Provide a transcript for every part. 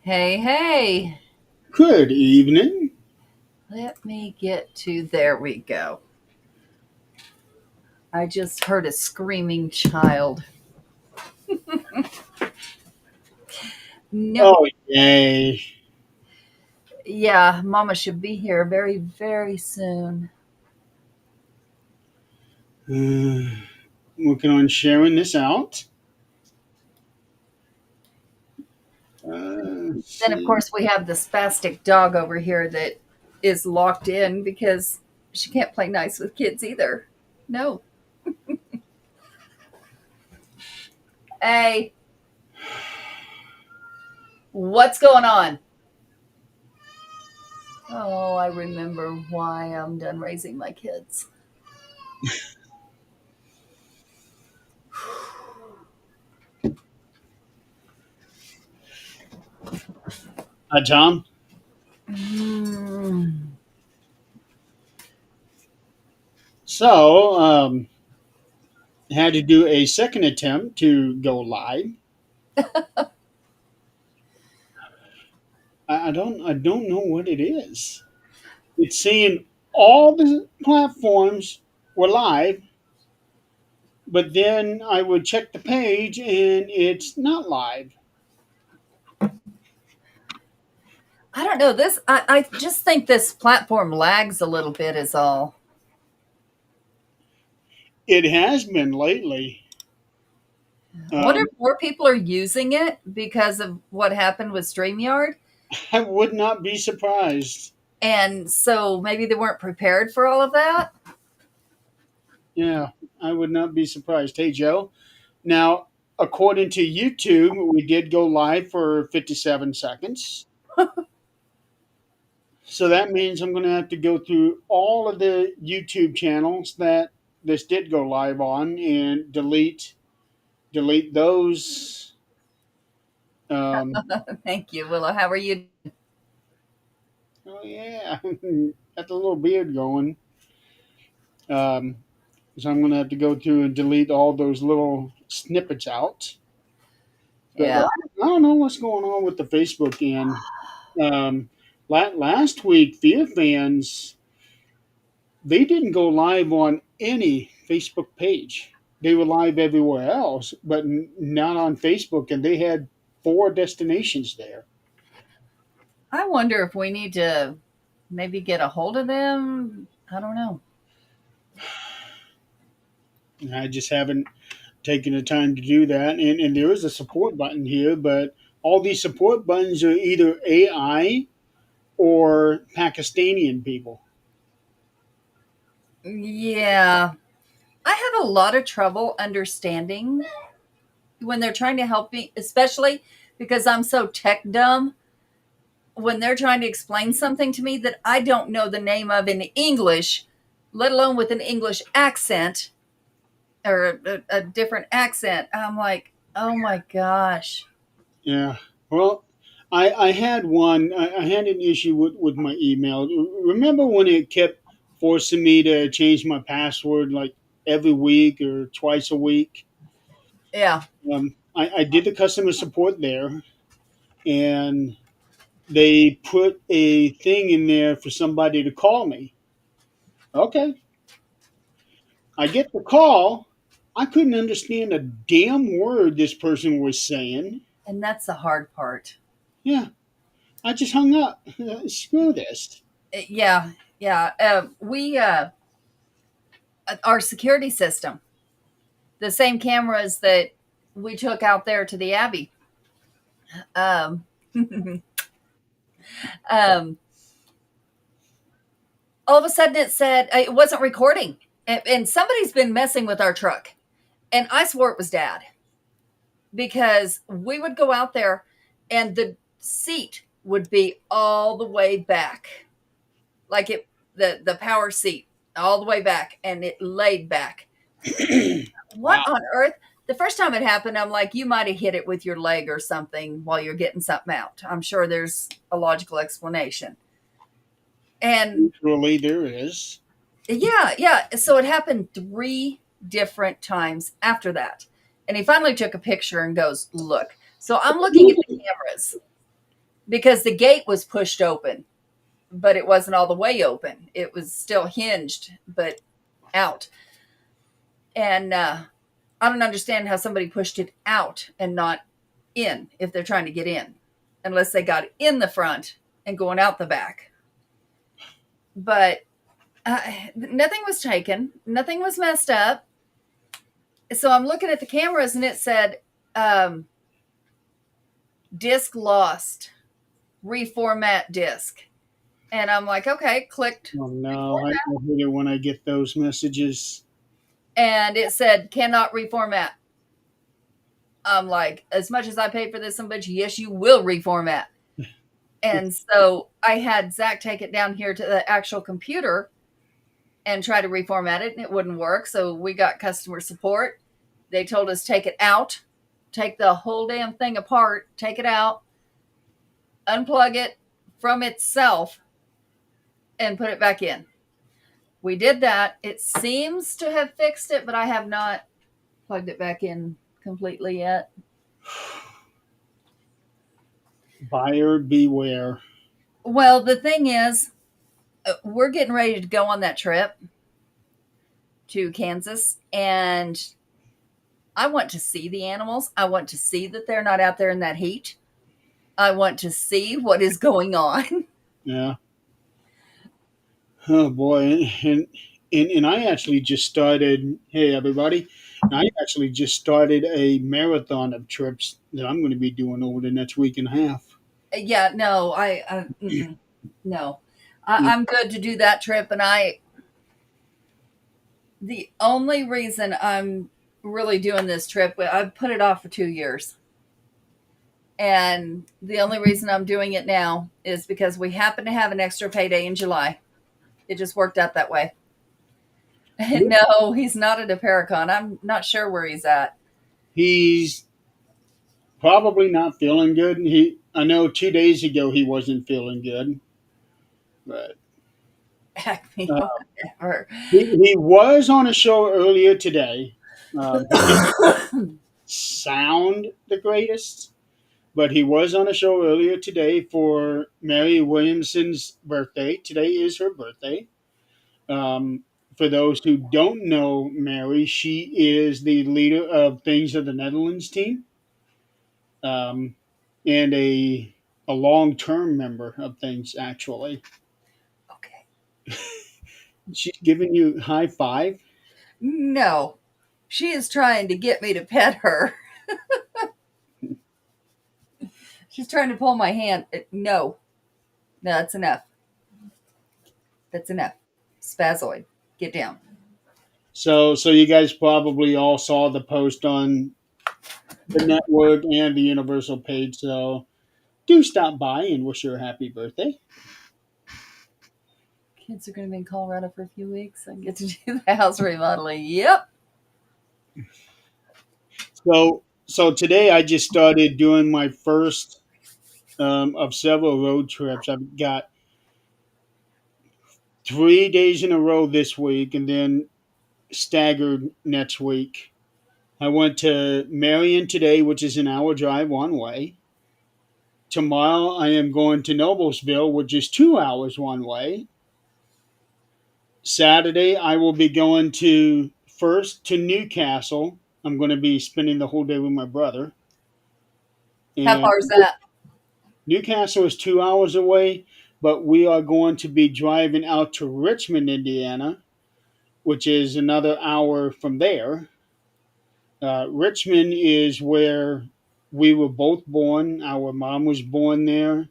Hey, hey. Good evening. Let me get to there we go. I just heard a screaming child. No. Oh, yay. Yeah, mama should be here very, very soon. Uh, Working on sharing this out. Let's Then, of see. course, we have the spastic dog over here that is locked in because she can't play nice with kids either. No. Hey, what's going on? Oh, I remember why I'm done raising my kids. Hi, Tom. Mm. So, had to do a second attempt to go live. I don't know what it is. It's saying all the platforms were live, but then I would check the page and it's not live. I don't know. I just think this platform lags a little bit, is all. It has been lately. I wonder Um, if more people are using it because of what happened with StreamYard. I would not be surprised. And so maybe they weren't prepared for all of that. Yeah, I would not be surprised. Hey, Joe. Now, according to YouTube, we did go live for 57 seconds. So that means I'm going to have to go through all of the YouTube channels that this did go live on and delete those. Um, Thank you, Willow. How are you? oh yeah, got the little beard going. Um, so I'm going to have to go through and delete all those little snippets out. But Yeah. I don't know what's going on with the Facebook end. Um, last week, Fear Fans, they didn't go live on any Facebook page. They were live everywhere else, but not on Facebook, and they had four destinations there. I wonder if we need to maybe get a hold of them. I don't know. And I just haven't taken the time to do that. And there is a support button here, but all these support buttons are either AI or Pakistani people. Yeah. I have a lot of trouble understanding when they're trying to help me, especially because I'm so tech dumb. When they're trying to explain something to me that I don't know the name of in English, let alone with an English accent or a different accent, I'm like, oh my gosh. Yeah. Well, I had one. I had an issue with my email. Remember when it kept forcing me to change my password like every week or twice a week? Yeah. I did the customer support there, and they put a thing in there for somebody to call me. Okay. I get the call. I couldn't understand a damn word this person was saying. And that's the hard part. Yeah. I just hung up. Screw this. Yeah. Yeah. Our security system, the same cameras that we took out there to the Abbey. Um, um, all of a sudden it said it wasn't recording. And somebody's been messing with our truck. And I swore it was dad because we would go out there and the seat would be all the way back, like the power seat all the way back, and it laid back. What Wow. on earth? The first time it happened, I'm like, you might have hit it with your leg or something while you're getting something out. I'm sure there's a logical explanation. And Usually there is. yeah, yeah. So it happened three different times after that. And he finally took a picture and goes, look. So I'm looking at the cameras because the gate was pushed open, but it wasn't all the way open. It was still hinged, but out. And I don't understand how somebody pushed it out and not in if they're trying to get in, unless they got in the front and going out the back. But nothing was taken, nothing was messed up. So I'm looking at the cameras and it said, disk lost, reformat disk. And I'm like, okay, clicked Oh no, I reformat. hate it when I get those messages. And it said, cannot reformat. I'm like, as much as I paid for this, some bitch, yes, you will reformat. And so I had Zach take it down here to the actual computer and try to reformat it, and it wouldn't work. So we got customer support. They told us take it out, take the whole damn thing apart, take it out, unplug it from itself, and put it back in. We did that. It seems to have fixed it, but I have not plugged it back in completely yet. Buyer beware. Well, the thing is, we're getting ready to go on that trip to Kansas, and I want to see the animals. I want to see that they're not out there in that heat. I want to see what is going on. Yeah. Oh boy, and I actually just started. Hey everybody, and I actually just started a marathon of trips that I'm going to be doing over the next week and a half. Yeah, no, no, I'm good to do that trip, and the only reason I'm really doing this trip, I've put it off for 2 years. And the only reason I'm doing it now is because we happen to have an extra payday in July. It just worked out that way. No, he's not at a Paracon. I'm not sure where he's at. He's probably not feeling good. I know 2 days ago he wasn't feeling good, but Acme, uh, whatever. he was on a show earlier today. He didn't sound the greatest, but he was on a show earlier today for Mary Williamson's birthday. Today is her birthday. Um, for those who don't know Mary, she is the leader of Things of the Netherlands team, um, and a long term member of Things. Actually, Okay. she's giving you high five. No, she is trying to get me to pet her. She's trying to pull my hand. No, no, that's enough. That's enough. Spazoid, get down. So you guys probably all saw the post on the network and the Universal page. So do stop by and wish her a happy birthday. Kids are going to be in Colorado for a few weeks. I get to do the house remodeling. Yep. So today I just started doing my first of several road trips. I've got 3 days in a row this week, and then staggered next week. I went to Marion today, which is an hour drive one way. Tomorrow I am going to Noblesville, which is 2 hours one way. Saturday I will be going to first to Newcastle. I'm going to be spending the whole day with my brother. How And far is that? Newcastle is 2 hours away, but we are going to be driving out to Richmond, Indiana, which is another hour from there. Richmond is where we were both born. Our mom was born there.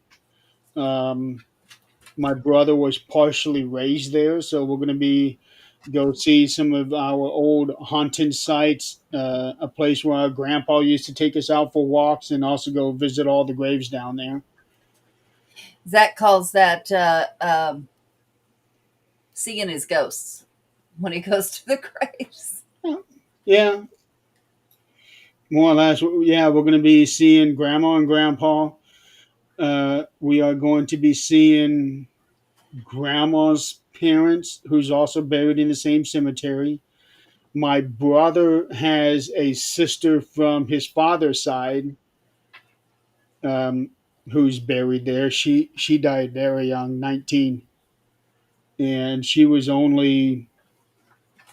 Um, my brother was partially raised there, so we're going to be go see some of our old haunted sites. A place where our grandpa used to take us out for walks, and also go visit all the graves down there. Zach calls that seeing his ghosts when he goes to the graves. Yeah, more or less. Yeah, we're going to be seeing grandma and grandpa. We are going to be seeing grandma's parents, who's also buried in the same cemetery. My brother has a sister from his father's side, who's buried there. She died very young, 19, and she was only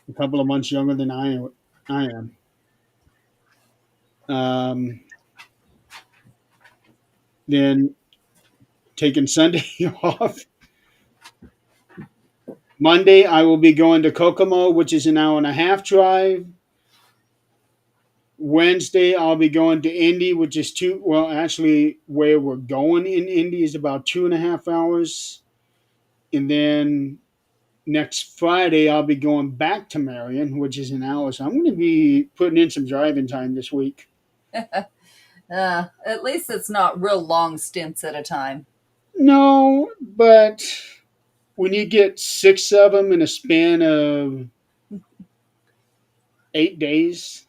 a couple of months younger than I am. Then taking Sunday off. Monday, I will be going to Kokomo, which is an hour and a half drive. Wednesday, I'll be going to Indy, which is well, actually, where we're going in Indy is about 2.5 hours. And then next Friday, I'll be going back to Marion, which is an hour. So I'm going to be putting in some driving time this week. At least it's not real long stints at a time. No, but when you get 6 of them in a span of 8 days,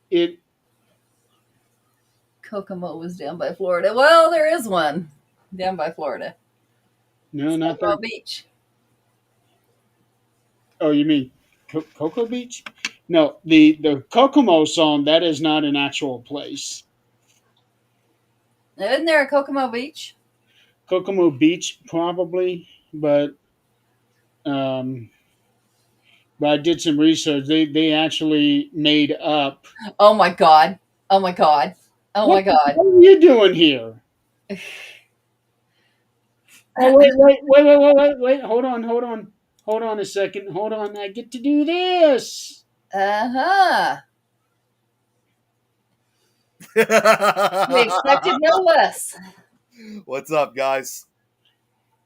it Kokomo was down by Florida. Well, there is one down by Florida. no, It's not Kokomo that. Beach. Oh, you mean Cocoa Beach? No, the Kokomo song, that is not an actual place. Isn't there a Kokomo Beach? Kokomo Beach, probably, um, but I did some research. They actually made up. Oh my God. Oh my God. Oh my God. What are you doing here? Oh, wait. Hold on a second. Hold on. I get to do this. Uh-huh. We expected no less. What's up, guys?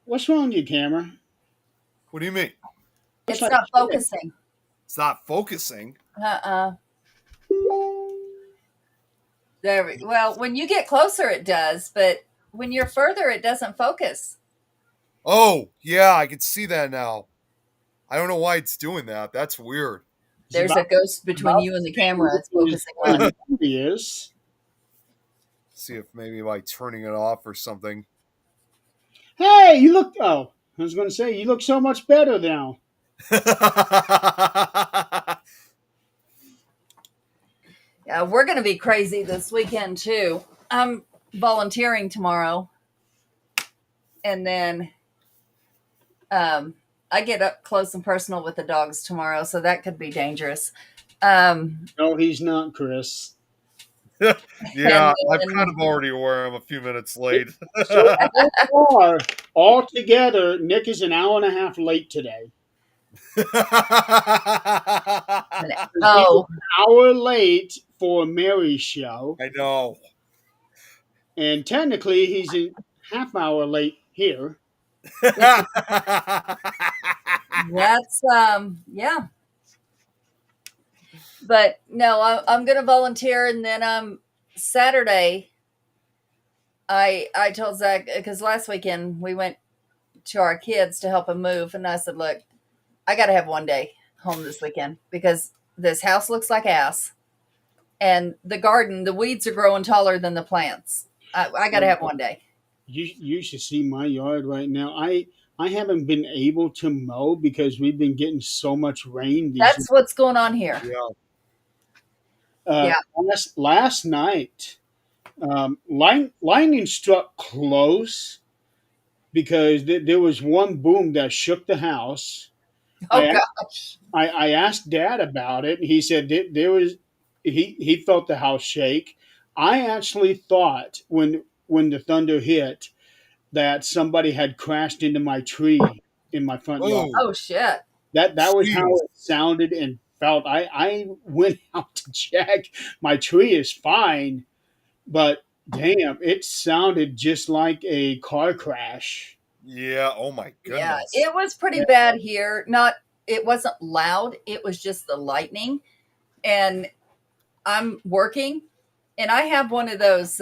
What's wrong with your camera? What do you mean? Looks It's like not shit. focusing. It's not focusing. Uh-uh. Well, when you get closer, it does, but when you're further, it doesn't focus. Oh, yeah, I can see that now. I don't know why it's doing that. That's weird. It's There's a ghost between about you and the the same camera it's as focusing where on. the movie is. See if maybe by turning it off or something. Hey, you look. Oh, I was going to say you look so much better now. Yeah, we're going to be crazy this weekend, too. I'm volunteering tomorrow, and then I get up close and personal with the dogs tomorrow, so that could be dangerous. No, he's not, Chris. Yeah, And I'm kind then of already aware I'm a few minutes It, late. so far, altogether, Nick is an hour and a half late today. He's oh, an hour late for Mary's show, I know. and technically, he's a half hour late here. that's yeah. But no, I'm going to volunteer, and then Saturday. I told Zach because last weekend we went to our kids to help them move, and I said, "Look, I got to have one day home this weekend because this house looks like ass, and the garden, the weeds are growing taller than the plants. I got to have one day." You should see my yard right now. I haven't been able to mow because we've been getting so much rain these. That's what's going on here. Yeah. Yeah. Last night, lightning struck close because there was one boom that shook the house. Oh I gosh. I asked Dad about it. He said there was he felt the house shake. I actually thought when the thunder hit that somebody had crashed into my tree in my front yard. Oh, Oh shit. That was how jeez. it sounded and felt. I went out to check. My tree is fine, but damn, it sounded just like a car crash. Yeah. Oh my Yeah, goodness. it was pretty bad here. Not it wasn't loud. It was just the lightning, and I'm working, and I have one of those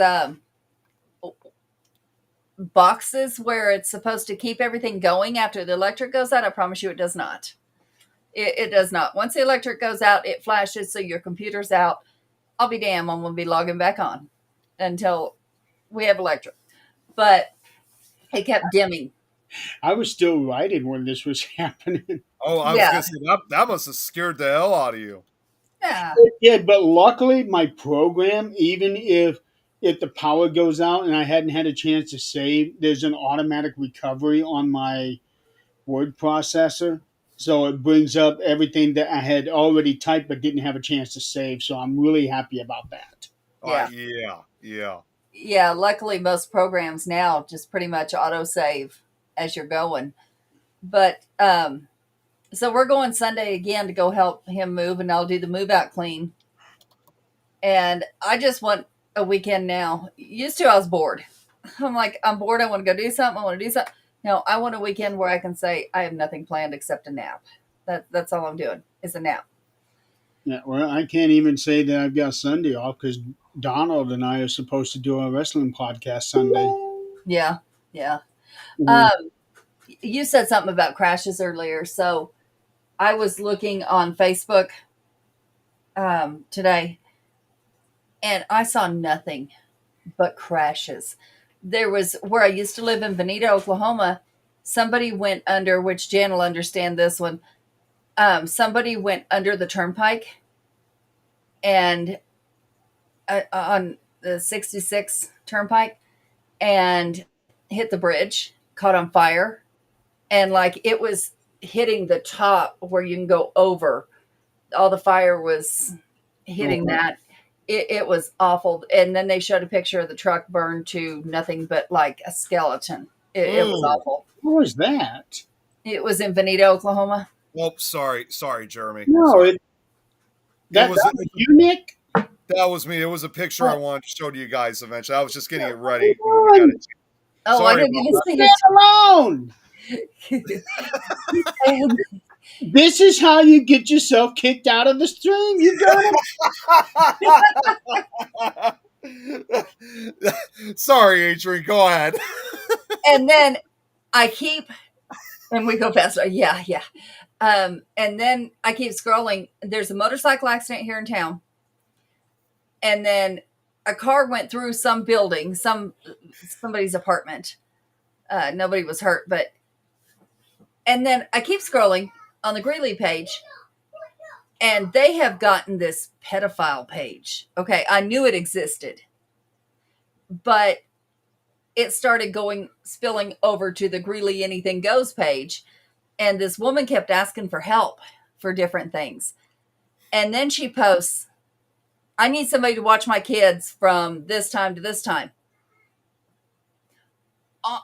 boxes where it's supposed to keep everything going after the electric goes out. I promise you, it does not. It does not. Once the electric goes out, it flashes, so your computer's out. I'll be damned, I'm going to be logging back on until we have electric. But it kept dimming. I was still writing when this was happening. Oh, I was Yeah, gonna say that must have scared the hell out of you. yeah. Yeah, but luckily my program, even if if the power goes out and I hadn't had a chance to save, there's an automatic recovery on my word processor. So it brings up everything that I had already typed but didn't have a chance to save. So I'm really happy about that. Yeah. Yeah, yeah. Yeah. Luckily, most programs now just pretty much auto save as you're going. But so we're going Sunday again to go help him move, and I'll do the move out clean. And I just want a weekend now. Used to, I was bored. I'm like, I'm bored. I want to go do something. I want to do something. No, I want a weekend where I can say I have nothing planned except a nap. That's all I'm doing is a nap. Yeah, well, I can't even say that I've got Sunday off because Donald and I are supposed to do a wrestling podcast Sunday. Yeah, yeah. Mhm. Um, you said something about crashes earlier, so I was looking on Facebook today, and I saw nothing but crashes. There was where I used to live in Bonita, Oklahoma. Somebody went under, which Jan will understand this one. Somebody went under the turnpike and on the 66 turnpike and hit the bridge, caught on fire, and like it was hitting the top where you can go over. All the fire was hitting Oh, that. It was awful. And then they showed a picture of the truck burned to nothing but like a skeleton. It was Mm. awful. what was that? It was in Bonita, Oklahoma. Oh, sorry, Jeremy. No, Sorry. It that was was you, Nick. that was me. It was a picture I Oh, wanted to show to you guys eventually. I was just getting it ready when we got Run, it. oh, I Sorry didn't about even see stand alone. it. This is how you get yourself kicked out of the stream. You got it. that. Sorry, Adrian. Go ahead. And then I keep, and we go faster. Yeah, yeah. And then I keep scrolling. There's a motorcycle accident here in town. And then a car went through some building, somebody's apartment. Nobody was hurt, but and then I keep scrolling on the Greeley page, and they have gotten this pedophile page. Okay, I knew it existed, but it started going spilling over to the Greeley Anything Goes page, and this woman kept asking for help for different things. And then she posts, I need somebody to watch my kids from this time to this time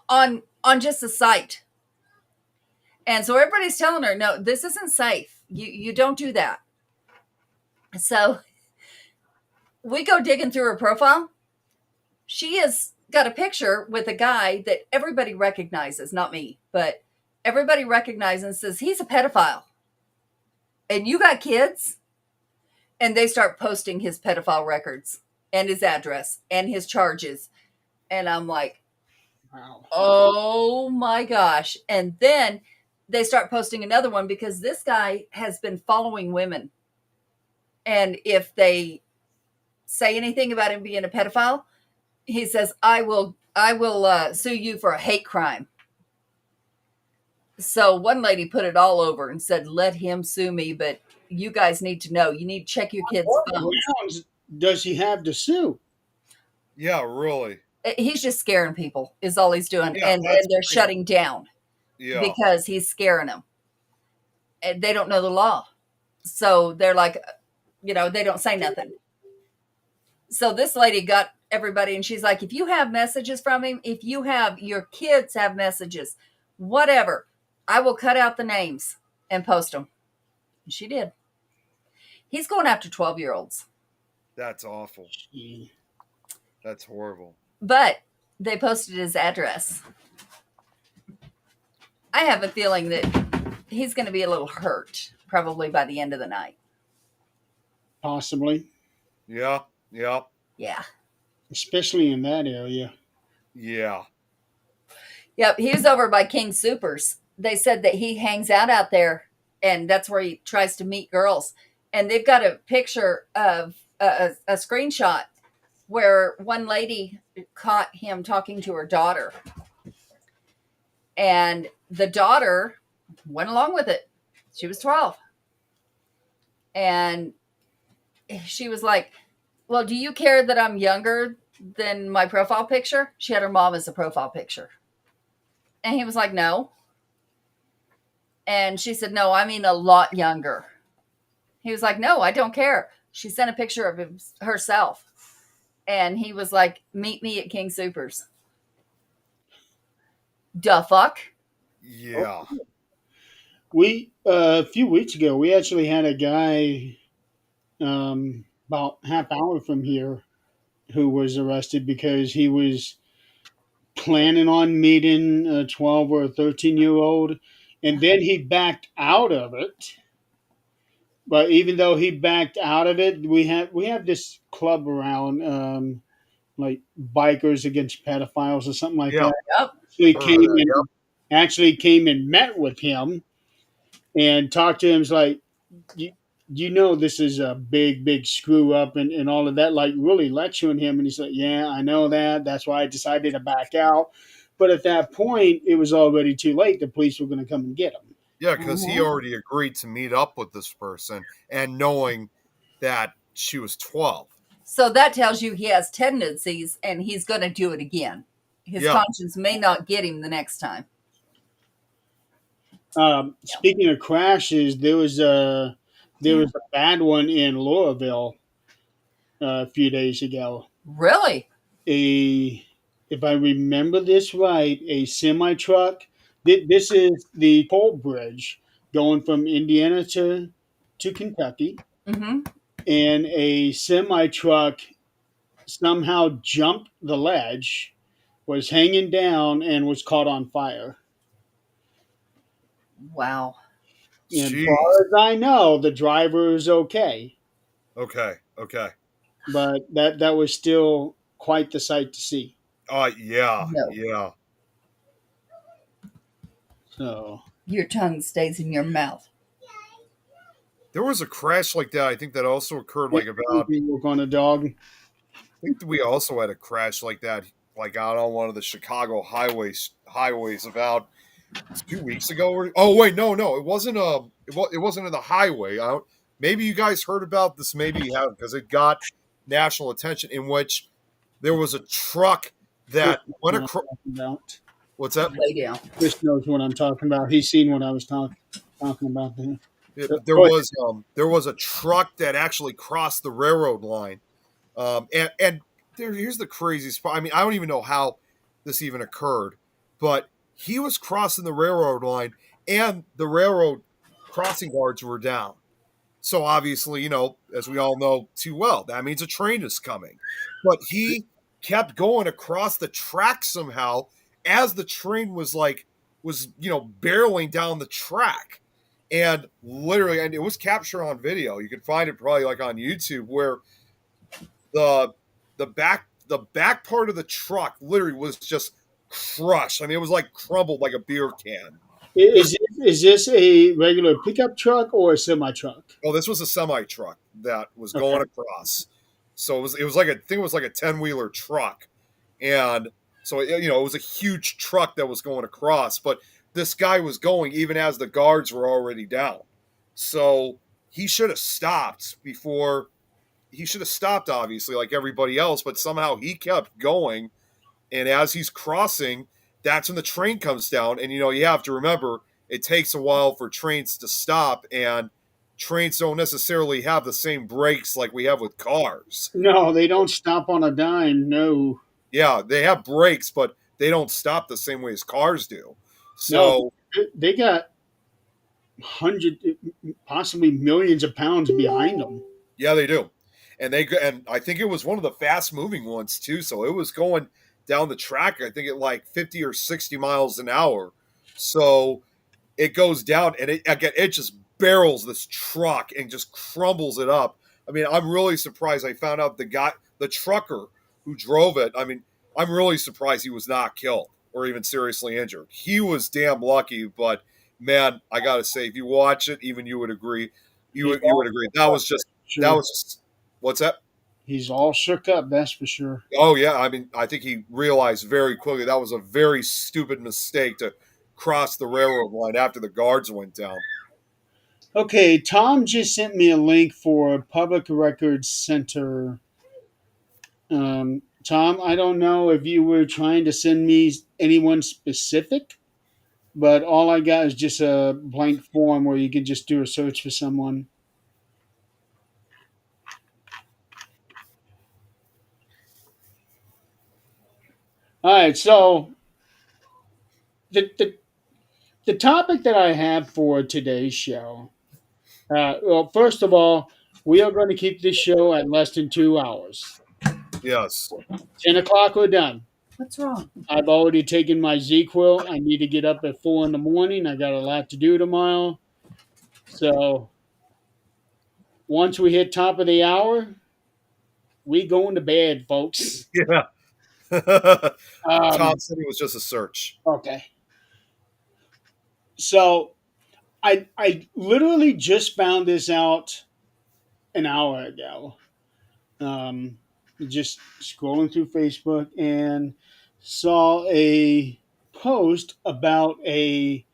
on just a site. And so everybody's telling her, no, this isn't safe. You don't do that. So we go digging through her profile. She has got a picture with a guy that everybody recognizes, not me, but everybody recognizes and says he's a pedophile. And you got kids? And they start posting his pedophile records and his address and his charges. And I'm like, Wow. oh my gosh. And then they start posting another one because this guy has been following women. And if they say anything about him being a pedophile, he says, I will sue you for a hate crime. So one lady put it all over and said, let him sue me, but you guys need to know, you need to check your kids' What phones. grounds does he have to sue? Yeah, really. He's just scaring people is all he's doing. Yeah, And that's they're pretty shutting down Yeah. because he's scaring them. And they don't know the law. So they're like, they don't say nothing. So this lady got everybody and she's like, if you have messages from him, if you have your kids have messages, whatever, I will cut out the names and post them. And she did. He's going after 12-year-olds. That's awful. Gee. That's horrible. But they posted his address. I have a feeling that he's going to be a little hurt probably by the end of the night. Possibly, Yeah. Yeah. especially in that area. Yeah. Yep. He was over by King Supers. They said that he hangs out there and that's where he tries to meet girls. And they've got a picture of a screenshot where one lady caught him talking to her daughter. And the daughter went along with it. She was 12. And she was like, well, do you care that I'm younger than my profile picture? She had her mom as a profile picture. And he was like, no. And she said, no, I mean a lot younger. He was like, no, I don't care. She sent a picture of herself. And he was like, meet me at King Supers. Duh fuck. Yeah. We a few weeks ago, we actually had a guy about half hour from here who was arrested because he was planning on meeting a 12 or a 13-year old, and then he backed out of it. But even though he backed out of it, we have this club around, like bikers against pedophiles or something like Yeah. that. Yep. He Heard of came that. and actually came and met with him and talked to him. It's like, you, you know, this is a big screw up and all of that, like really lecturing him. And he's like, yeah, I know that. That's why I decided to back out. But at that point, it was already too late. The police were going to come and get him. Yeah, because he Mhm. already agreed to meet up with this person and knowing that she was 12. So that tells you he has tendencies and he's going to do it again. His Yeah. conscience may not get him the next time. Yeah. Speaking of crashes, there was a bad one in Louisville a few days ago. Really? A If I remember this right, a semi truck. This is the toll bridge going from Indiana to Kentucky, Mm-hmm. and a semi truck somehow jumped the ledge, was hanging down, and was caught on fire. Wow. And Jeez. far as I know, the driver is okay, Okay. Okay. but that was still quite the sight to see. Yeah. No. Yeah. So Your tongue stays in your mouth. There was a crash like that. I think that also occurred like about, we work on a dog. I think we also had a crash like that, like out on one of the Chicago highways about 2 weeks ago. Oh wait, no, it wasn't it wasn't in the highway. Maybe you guys heard about this, maybe you haven't, because it got national attention. In which there was a truck Chris that knows went what I'm across. talking about. What's that? Lay down. Chris knows what I'm talking about. He's seen what I was talking about there. Yeah, So, there go ahead. was a truck that actually crossed the railroad line. And here's the craziest part. I mean, I don't even know how this even occurred, but he was crossing the railroad line, and the railroad crossing guards were down. So obviously, as we all know too well, that means a train is coming. But he kept going across the track somehow as the train was barreling down the track. And literally, and it was captured on video. You can find it probably like on YouTube, where the the back part of the truck literally was just crushed. I mean, it was like crumbled like a beer can. There's Is this a regular pickup truck or a semi truck? Oh, this was a semi truck that was Okay. going across. So it was like I think it was like a 10-wheeler truck, and so it was a huge truck that was going across. But this guy was going even as the guards were already down. So he should have stopped before he should have stopped, obviously, like everybody else. But somehow he kept going, and as he's crossing, that's when the train comes down. And you have to remember it takes a while for trains to stop, and trains don't necessarily have the same brakes like we have with cars. No, they don't stop on a dime. No, Yeah, they have brakes, but they don't stop the same way as cars do. no, So they got hundred, possibly millions of pounds behind them. yeah, they do. And I think it was one of the fast moving ones too. So it was going down the track, I think at like 50 or 60 miles an hour. So it goes down, and it just barrels this truck and just crumbles it up. I mean, I'm really surprised. I found out the trucker who drove it. I mean, I'm really surprised he was not killed or even seriously injured. He was damn lucky, but man, I gotta say, if you watch it, even you would agree. You He's would you all would agree. shook up, that's for That sure. was just what's that? He's all shook up. That's for sure. Oh yeah, I mean, I think he realized very quickly that was a very stupid mistake to cross the railroad line after the guards went down. Okay, Tom just sent me a link for Public Records Center Tom, I don't know if you were trying to send me anyone specific, but all I got is just a blank form where you can just do a search for someone. All right, so the, the, the topic that I have for today's show, well, first of all, we are going to keep this show at less than 2 hours. Yes. 10 o'clock, we're done. What's wrong? I've already taken my Z-Quill. I need to get up at 4 in the morning. I got a lot to do tomorrow. So once we hit top of the hour, we going to bed, folks. Yeah. Tom Um, said it was just a search. okay. So I literally just found this out an hour ago. Um, just scrolling through Facebook and saw a post about a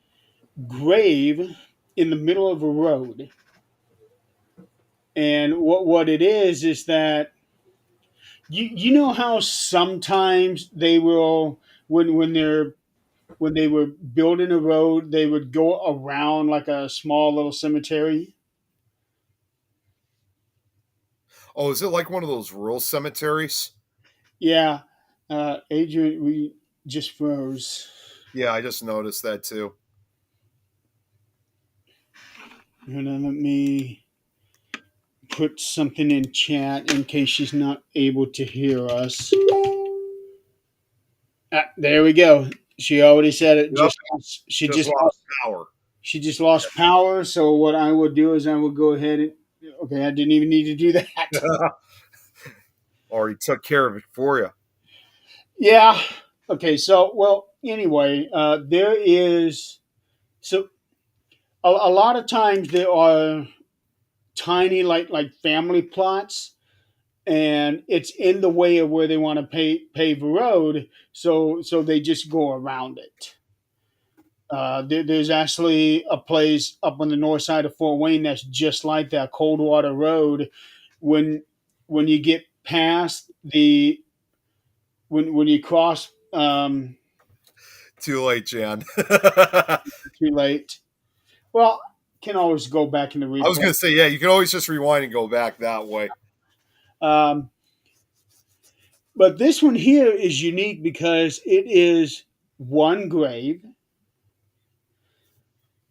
grave in the middle of a road. And what it is that you know how sometimes they will when they were building a road they would go around like a small little cemetery. Oh, is it like one of those rural cemeteries? Yeah, Adrian, we just froze. Yeah, I just noticed that too. And then let me put something in chat in case she's not able to hear us. There we go. She already said it. Yep. She Just just lost lost. power. She just lost power. So what I will do is I will go ahead and okay. I didn't even need to do that. Or he took care of it for you. Yeah. Okay. So well. Anyway, there is so a lot of times there are tiny like family plots, and it's in the way of where they want to pave a road. So they just go around it. There's actually a place up on the north side of Fort Wayne that's just like that, Coldwater Road. When when you get past the when you cross, Too late, Jan. too late. Well, can always go back in the I was replay. going to say, yeah, you can always just rewind and go back that way. Um, but this one here is unique because it is one grave,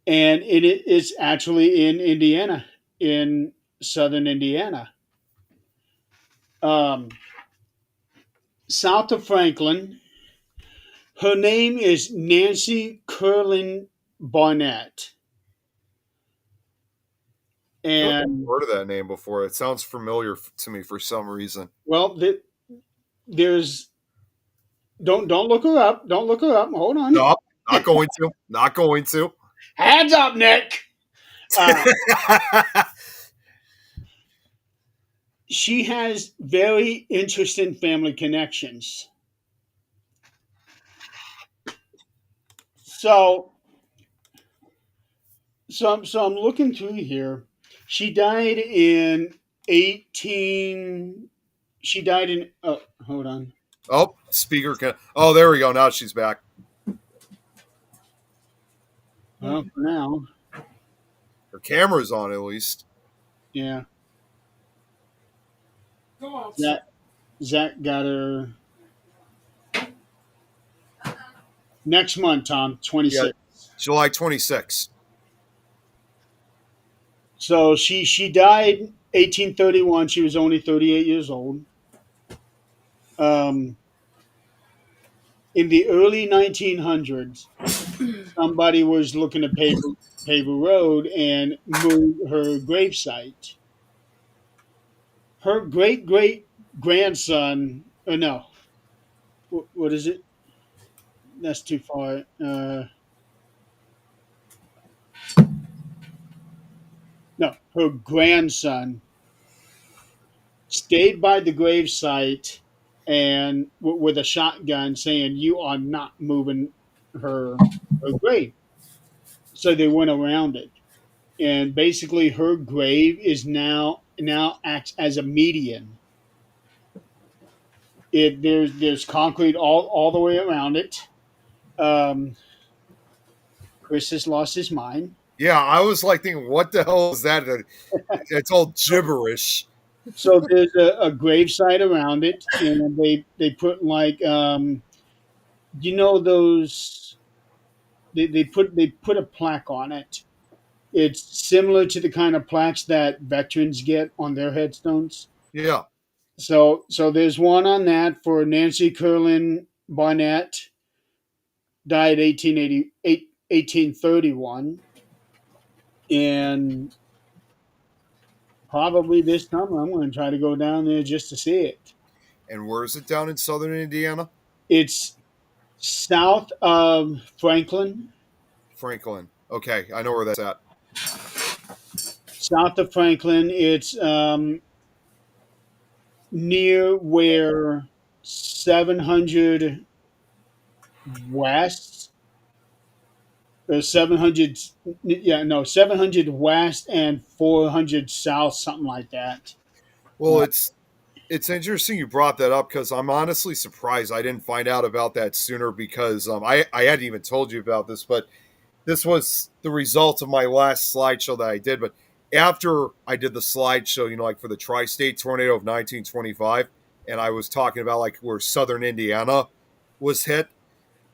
and it is actually in Indiana, in southern Indiana. Um, South of Franklin. Her name is Nancy Kerlin Barnett. I feel like I've And heard of that name before. It sounds familiar to me for some reason. well, there's don't look her up. Don't look her up. Hold on. No, not going to. Not going to. Hands up, Nick. Uh, she has very interesting family connections. So so I'm looking through here. She died in 18. She died in. Oh, hold on. Oh, speaker can. Oh, there we go. Now she's back. Well, for now, Her camera's on at least. yeah. Zach, Zach got her next month, Tom, Yeah, 26. July 26th. So she died 1831. She was only 38 years old. Um, in the early 1900s, somebody was looking to pave a road and move her gravesite. Her great grandson, no, what is it? That's too far. No, her grandson stayed by the gravesite and with a shotgun saying, "You are not moving her grave." So they went around it, and basically her grave is now acts as a median. There's concrete all the way around it. Um, Chris has lost his mind. Yeah, I was like thinking, what the hell is that? It's all gibberish. So there's a gravesite around it, and they put like you know those they put a plaque on it. It's similar to the kind of plaques that veterans get on their headstones. Yeah. So there's one on that for Nancy Kerlin Barnett, died 1831, and probably this summer I'm going to try to go down there just to see it. And where is it down in southern Indiana? It's south of Franklin. Franklin. Okay, I know where that's at. South of Franklin, it's near where 700 west or 700, yeah, no, 700 west and 400 south, something like that. Well, it's interesting you brought that up because I'm honestly surprised I didn't find out about that sooner because I hadn't even told you about this, but this was the result of my last slideshow that I did. But after I did the slideshow, like for the tri-state tornado of 1925, and I was talking about like where southern Indiana was hit,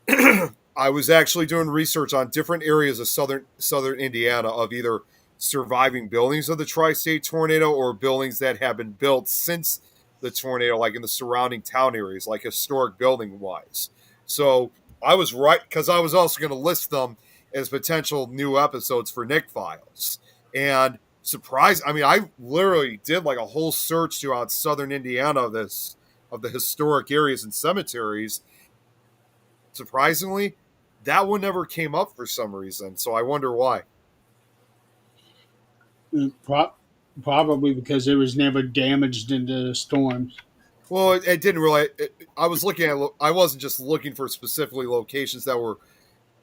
I was actually doing research on different areas of southern Indiana of either surviving buildings of the tri-state tornado or buildings that have been built since the tornado, like in the surrounding town areas, like historic building wise. So I was right because I was also going to list them as potential new episodes for Nick Files. And surprise, I mean, I literally did like a whole search throughout southern Indiana of the historic areas and cemeteries. Surprisingly, that one never came up for some reason. So I wonder why. Pro- Probably because it was never damaged in the storms. Well, it didn't really. I was looking at. I wasn't just looking for specifically locations that were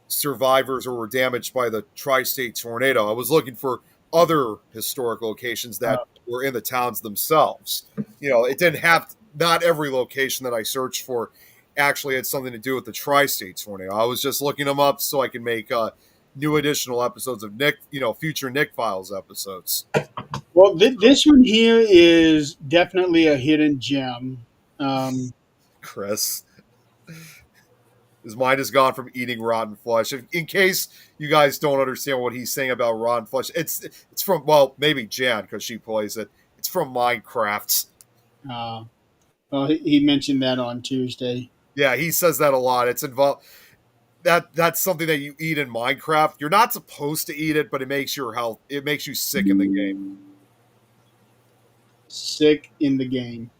survivors or were damaged by the tri-state tornado. I was looking for other historic locations Uh, that were in the towns themselves. It didn't have. Not every location that I searched for actually had something to do with the tri-state tornado. I was just looking them up so I can make new additional episodes of Nick. Future Nick Files episodes. well, this one here is definitely a hidden gem. Um, Chris. His mind has gone from eating rotten flesh. In case you guys don't understand what he's saying about rotten flesh, it's from maybe Jan because she plays it. It's from Minecraft. uh, well, he mentioned that on Tuesday. Yeah, he says that a lot. It's involved that's something that you eat in Minecraft. You're not supposed to eat it, but it makes your health. It makes you sick in the game. Sick in the game.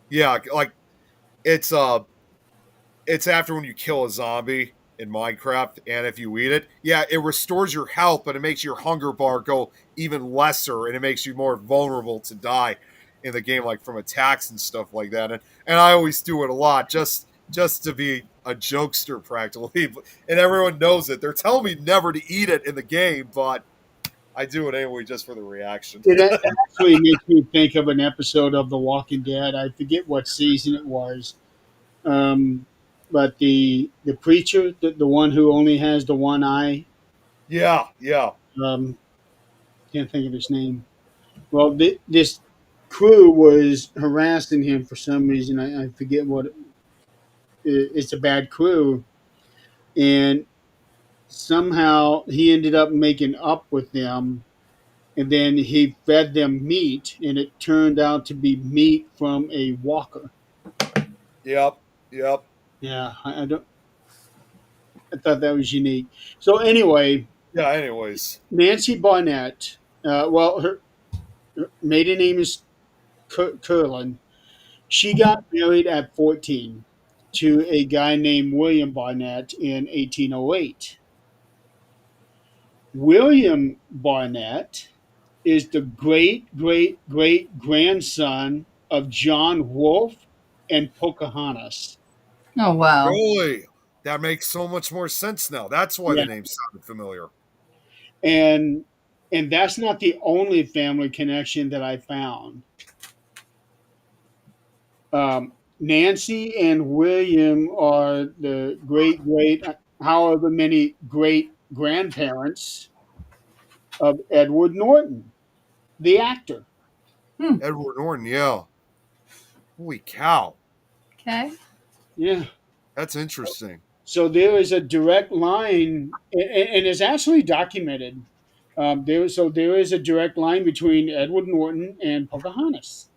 Yeah, like it's it's after when you kill a zombie in Minecraft, and if you eat it, yeah, it restores your health, but it makes your hunger bar go even lesser, and it makes you more vulnerable to die in the game, like from attacks and stuff like that. And I always do it a lot, just to be a jokester, practically. And everyone knows it. They're telling me never to eat it in the game, but I do it anyway, just for the reaction. It actually makes me think of an episode of The Walking Dead. I forget what season it was. But the preacher, the one who only has the one eye, Yeah, yeah, um, can't think of his name. Well, this crew was harassing him for some reason. I forget what. It's a bad crew, and somehow he ended up making up with them, and then he fed them meat, and it turned out to be meat from a walker. yep, yep. Yeah, I don't. I thought that was unique. So anyway, Yeah. Anyways, Nancy Barnett. Well, her maiden name is Kerlin. She got married at 14 to a guy named William Barnett in 1808. William Barnett is the great great great grandson of John Wolfe and Pocahontas. Oh, wow. really, that makes so much more sense now. That's why Yeah, the name sounded familiar. and and that's not the only family connection that I found. Nancy and William are the great, however many great grandparents of Edward Norton, the actor. Hmm. Edward Norton, yeah. Holy cow. Okay. Yeah. That's interesting. So there is a direct line, and it's actually documented. There is a direct line between Edward Norton and Pocahontas.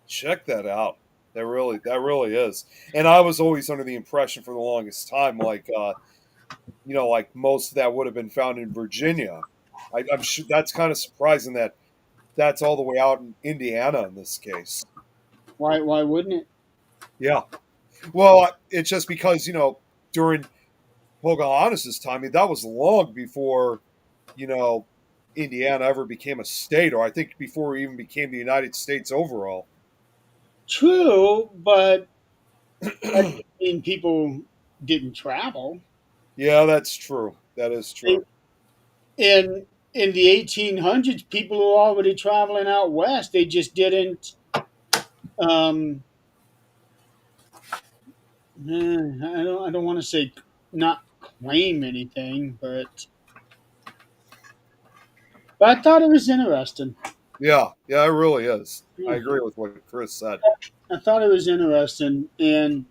Check that out. That really is. And I was always under the impression for the longest time, like like most of that would have been found in Virginia. I'm sure that's kind of surprising that that's all the way out in Indiana in this case. Why wouldn't it? Yeah. Well, it's just because during Pocahontas's time, I mean, that was long before you know Indiana ever became a state, or I think before it even became the United States overall. True, but that doesn't mean people didn't travel. Yeah, that's true. That is In true. in the 1800s, people were already traveling out west. They just didn't. Um, I don't want to say not claim anything, but I thought it was interesting. Yeah, yeah, it really is. I Yeah, agree with what Chris said. I thought it was interesting, and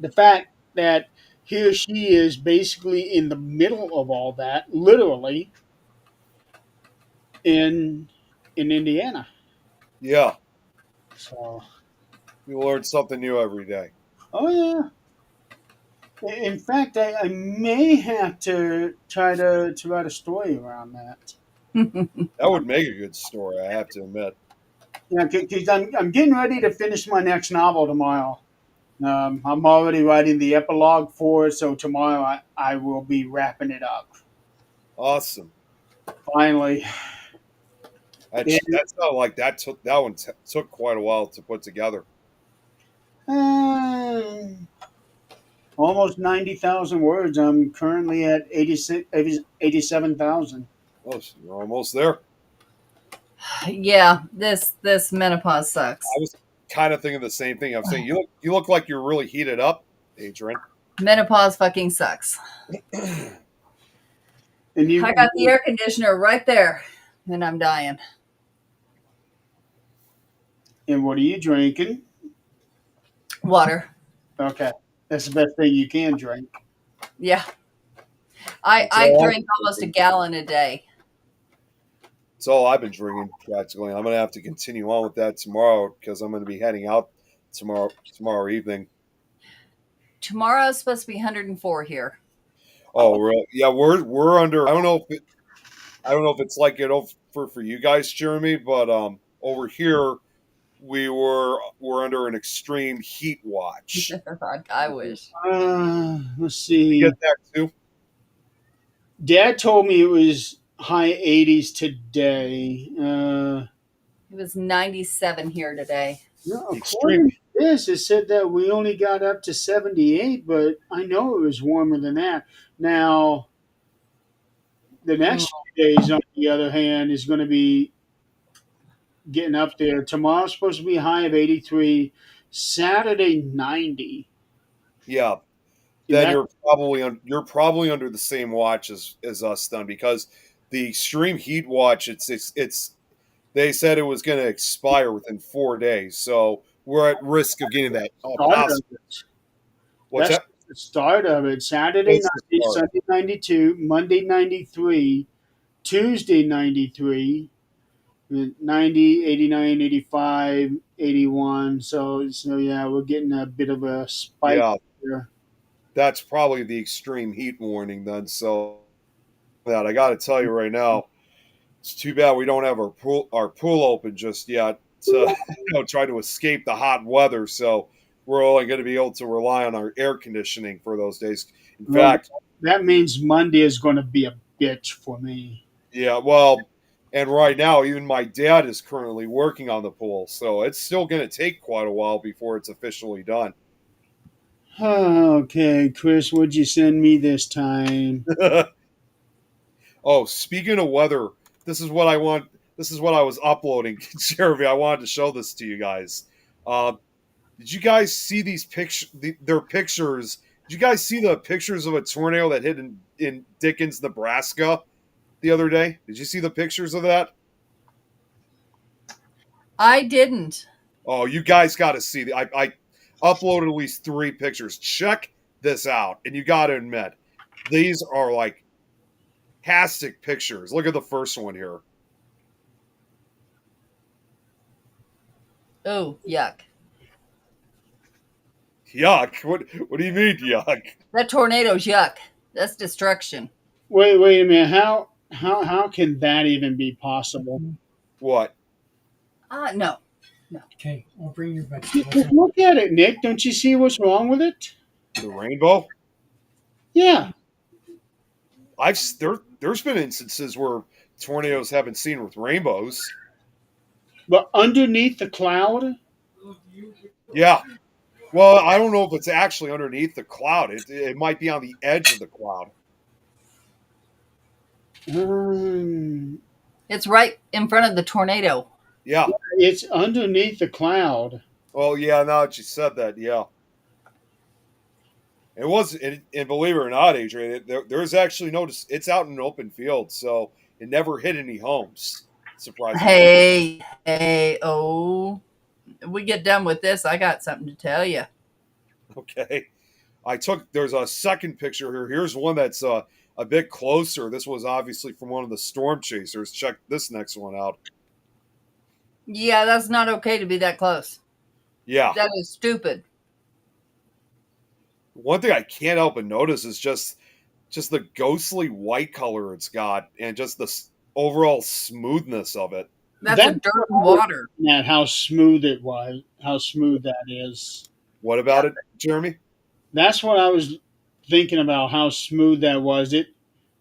the fact that he or she is basically in the middle of all that, literally in Indiana. Yeah, So, we learn something new every day. oh yeah. In fact, I may have to try to write a story around that. That would make a good story, I have to admit. Yeah, because I'm getting ready to finish my next novel tomorrow. I'm already writing the epilogue for it, so tomorrow I will be wrapping it up. Awesome. Finally. That sounded like that one took quite a while to put together. And, almost 90,000 words. I'm currently at 87,000. Oh, so you're almost there. Yeah, this menopause I sucks. was kind of thinking the same thing. I'm saying you look like you're really heated up, Adrian. Menopause fucking sucks. And I got the air conditioner right there, and I'm dying. and what are you drinking? Water. Okay, that's the best thing you can drink. Yeah, I That's I all I've drink been almost a drinking. gallon a day. That's all I've been drinking practically. I'm gonna have to continue on with that tomorrow because I'm gonna be heading out tomorrow evening. Tomorrow is supposed to be 104 here. Oh, really? Yeah, we're under. I don't know if it's like it over for you guys, Jeremy, but over here we're under an extreme heat watch. I wish. Let's You get see. that too? Dad told me it was high 80s today. It was 97 here today. No, The extreme. according to this, it said that we only got up to 78, but I know it was warmer than that. Now, the Mm. next few days, on the other hand, is going to be getting up there. Tomorrow's supposed to be a high of 83, Saturday 90. Yeah, And then that you're probably under the same watch as us then because the extreme heat watch it's they said it was going to expire within 4 days, so we're at risk of getting that start of possible. it. What's That's that? the start of it. Saturday That's the 90, start. Sunday 92, Monday 93, Tuesday 93, 90, 89, 85, 81. So yeah, we're getting a bit of a spike Yeah, here. that's probably the extreme heat warning then. So that I got to tell you right now, it's too bad we don't have our pool open just yet to try to escape the hot weather. So we're only going to be able to rely on our air conditioning for those days. In Well, fact, that means Monday is going to be a bitch for me. yeah, well, and right now even my dad is currently working on the pool, so it's still going to take quite a while before it's officially done. Okay, Chris, what'd you send me this time? Oh, speaking of weather, this is what I want. This is what I was uploading, Jeremy. I wanted to show this to you guys. Uh, Did you guys see these pictures? Their pictures. Did you guys see the pictures of a tornado that hit in Dickens, Nebraska, the other day? Did you see the pictures of that? I didn't. Oh, you guys got to see. I uploaded at least 3 pictures. Check this out, and you got to admit, these are like fantastic pictures. Look at the first one here. Oh, yuck. Yuck! What do you mean yuck? That tornado's yuck. That's destruction. Wait a minute. How can that even be possible? What? No. Okay, I'll bring your vegetables. Look at it, Nick. Don't you see what's wrong with it? The rainbow? Yeah, There's been instances where tornadoes have been seen with rainbows. but underneath the cloud. Yeah. Well, I don't know if it's actually underneath the cloud. It might be on the edge of the cloud. Um, It's right in front of the tornado. Yeah. it's underneath the cloud. Oh, yeah. Now that you said that, yeah. It was, and believe it or not, Adrian, there's actually no. It's out in an open field, so it never hit any homes. Surprisingly. Hey, oh. We get done with this, I got something to tell you. Okay. There's a second picture here. Here's one that's a bit closer. This was obviously from one of the storm chasers. Check this next one out. Yeah, that's not okay to be that close. Yeah. That is stupid. One thing I can't help but notice is just the ghostly white color it's got, and just the overall smoothness of it. That's That's a dirt and water. At how smooth it was, how smooth that is. What about it, Jeremy? That's what I was thinking about. How smooth that was. It.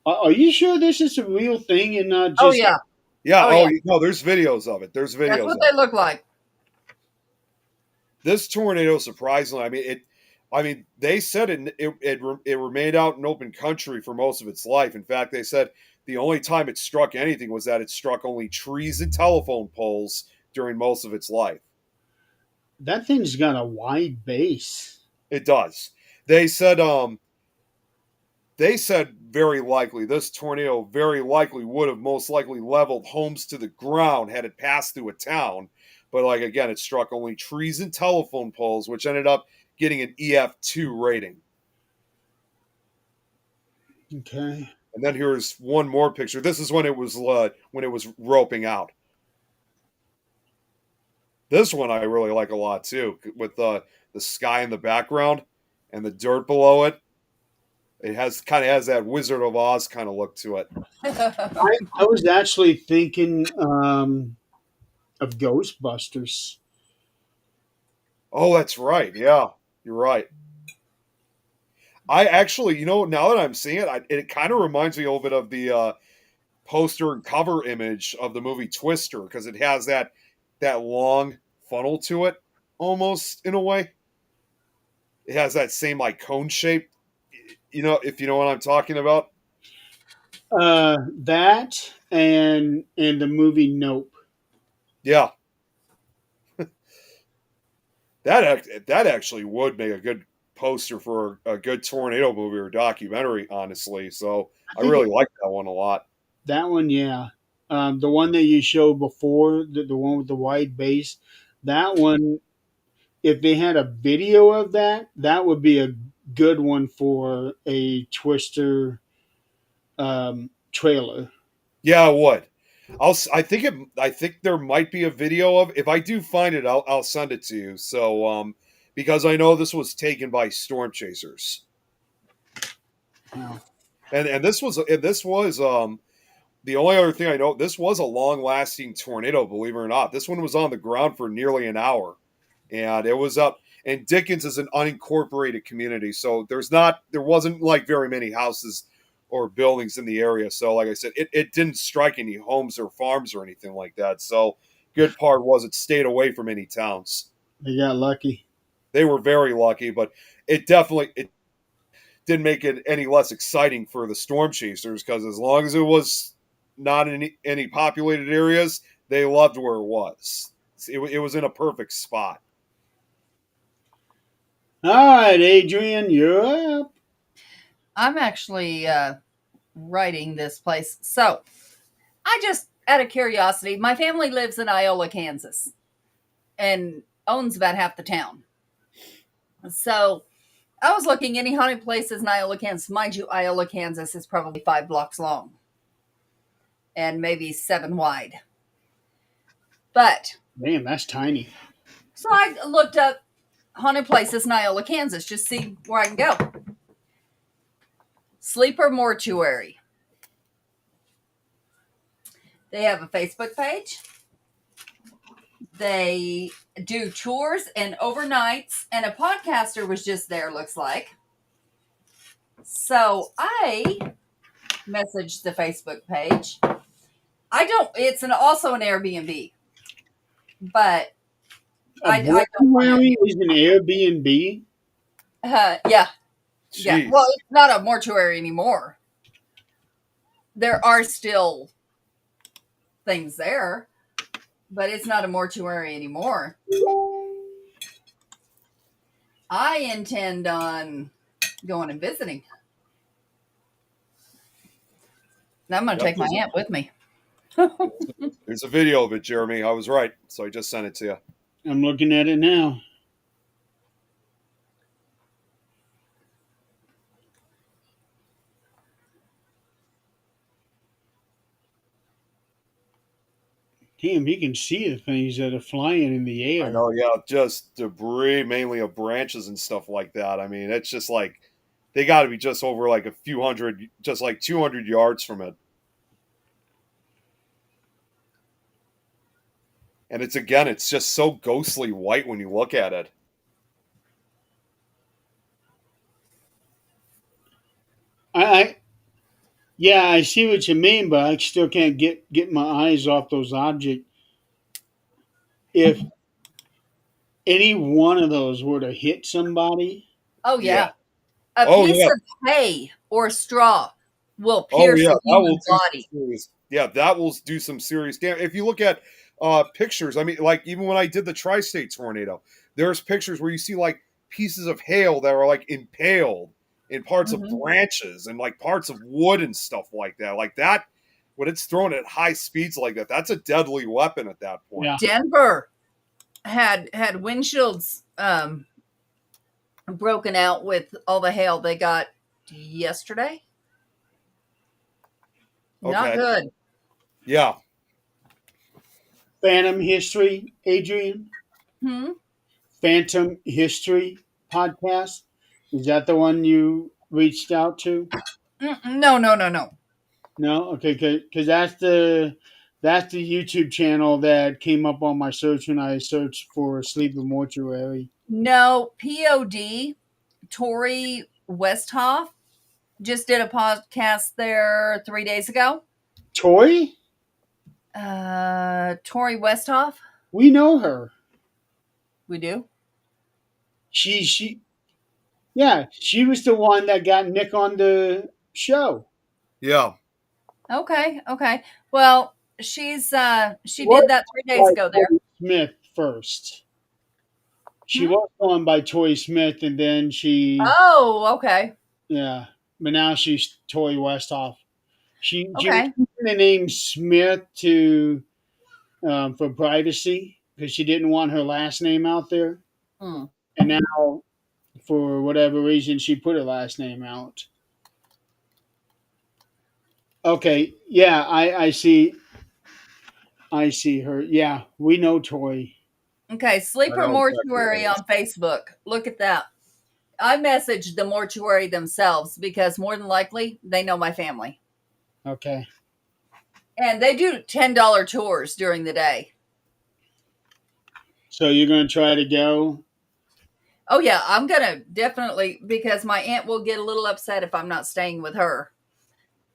Are you sure this is a real thing and not just? Oh, yeah. Yeah. Oh, yeah. No, there's videos of it. There's That's videos. what Of they it. look like. This tornado, surprisingly, they said it remained out in open country for most of its life. In fact, they said the only time it struck anything was that it struck only trees and telephone poles during most of its life. That thing's got a wide base. It does. They said very likely this tornado very likely would have most likely leveled homes to the ground had it passed through a town. But like again, it struck only trees and telephone poles, which ended up getting an EF2 rating. Okay. And then here's one more picture. This is when it was roping out. This one I really like a lot too, with the sky in the background and the dirt below it. It has that Wizard of Oz kind of look to it. I was actually thinking of Ghostbusters. Oh, that's right. Yeah, you're right. I actually, now that I'm seeing it, it kind of reminds me a little bit of the poster and cover image of the movie Twister, because it has that long funnel to it, almost in a way. It has that same like cone shape. If you know what I'm talking about. That and the movie Nope. Yeah. That actually would make a good poster for a good tornado movie or documentary, honestly. So I really like that one a lot. That one, yeah. The one that you showed before, the one with the wide base, that one, if they had a video of that, that would be a good one for a Twister trailer. Yeah, it would. I think there might be a video of. If I do find it, I'll send it to you. So because I know this was taken by storm chasers. Wow. And this was the only other thing I know. This was a long lasting tornado, believe it or not. This one was on the ground for nearly an hour, and it was up. And Dickens is an unincorporated community, so there wasn't like very many houses or buildings in the area. So, like I said, it didn't strike any homes or farms or anything like that. So, good part was it stayed away from any towns. They got lucky. They were very lucky, but it didn't make it any less exciting for the storm chasers, because as long as it was not in any populated areas, they loved where it was. It was in a perfect spot. All right, Adrian, you're up. I'm actually writing this place. So I just, out of curiosity, my family lives in Iola, Kansas, and owns about half the town. So I was looking any haunted places in Iola, Kansas. Mind you, Iola, Kansas is probably 5 blocks long and maybe 7 wide. But Damn, that's tiny. so I looked up haunted places in Iola, Kansas, just see where I can go. Sleeper Mortuary. They have a Facebook page. They do tours and overnights, and a podcaster was just there, looks like. So I messaged the Facebook page. It's also an Airbnb, but A I don't want mortuary is an Airbnb. to. Yeah. Well, Jeez. it's not a mortuary anymore. There are still things there, but it's not a mortuary anymore. I intend on going and visiting. And I'm going to Yep, take my aunt with me. there's a video of it, Jeremy. I was right, so I just sent it to you. I'm looking at it now. Damn, you can see the things that are flying in the I air. know, yeah, just debris, mainly of branches and stuff like that. I mean, it's just like they got to be just over like a few hundred, just like 200 yards from it. And it's just so ghostly white when you look at it. I yeah, I see what you mean, but I still can't get my eyes off those objects. If any one of those were to hit somebody, Oh, Yeah. yeah. A Oh piece yeah. of hay or straw will Oh pierce yeah. a That will human do some body. serious. Yeah, that will do some serious damage. If you look at pictures, I mean, like even when I did the tri-state tornado, there's pictures where you see like pieces of hail that are like impaled in parts of Mhm. branches and like parts of wood and stuff like that. Like that, when it's thrown at high speeds like that, that's a deadly weapon at that point. yeah. Denver had windshields broken out with all the hail they got yesterday. Not Okay. good. Yeah. Phantom History, Adrian. Hmm? Phantom History podcast. Is that the one you reached out to? No, no, no, no. No, okay, because that's the YouTube channel that came up on my search when I searched for Sleeper Mortuary. No, POD, Tori Westhoff just did a podcast there 3 days ago. Tori, Tori Westhoff, we know her. we do. She yeah, she was the one that got Nick on the show. Yeah. Okay, okay. Well, she What did that 3 days by ago there. Tori Smith first? She Hmm? was on by Tori Smith, and then she Oh, okay. yeah, but now she's Tori Westhoff. She was Okay. keeping the name Smith to for privacy because she didn't want her last name out there, Hmm. and now for whatever reason she put her last name out. Okay, yeah, I see her. Yeah, we know Tori. Okay, I Sleeper know exactly what Mortuary it is. on Facebook. Look at that. I messaged the mortuary themselves because more than likely they know my family. Okay, And they do $10 tours during the day. so you're gonna try to go? Oh, yeah, I'm going to definitely, because my aunt will get a little upset if I'm not staying with her.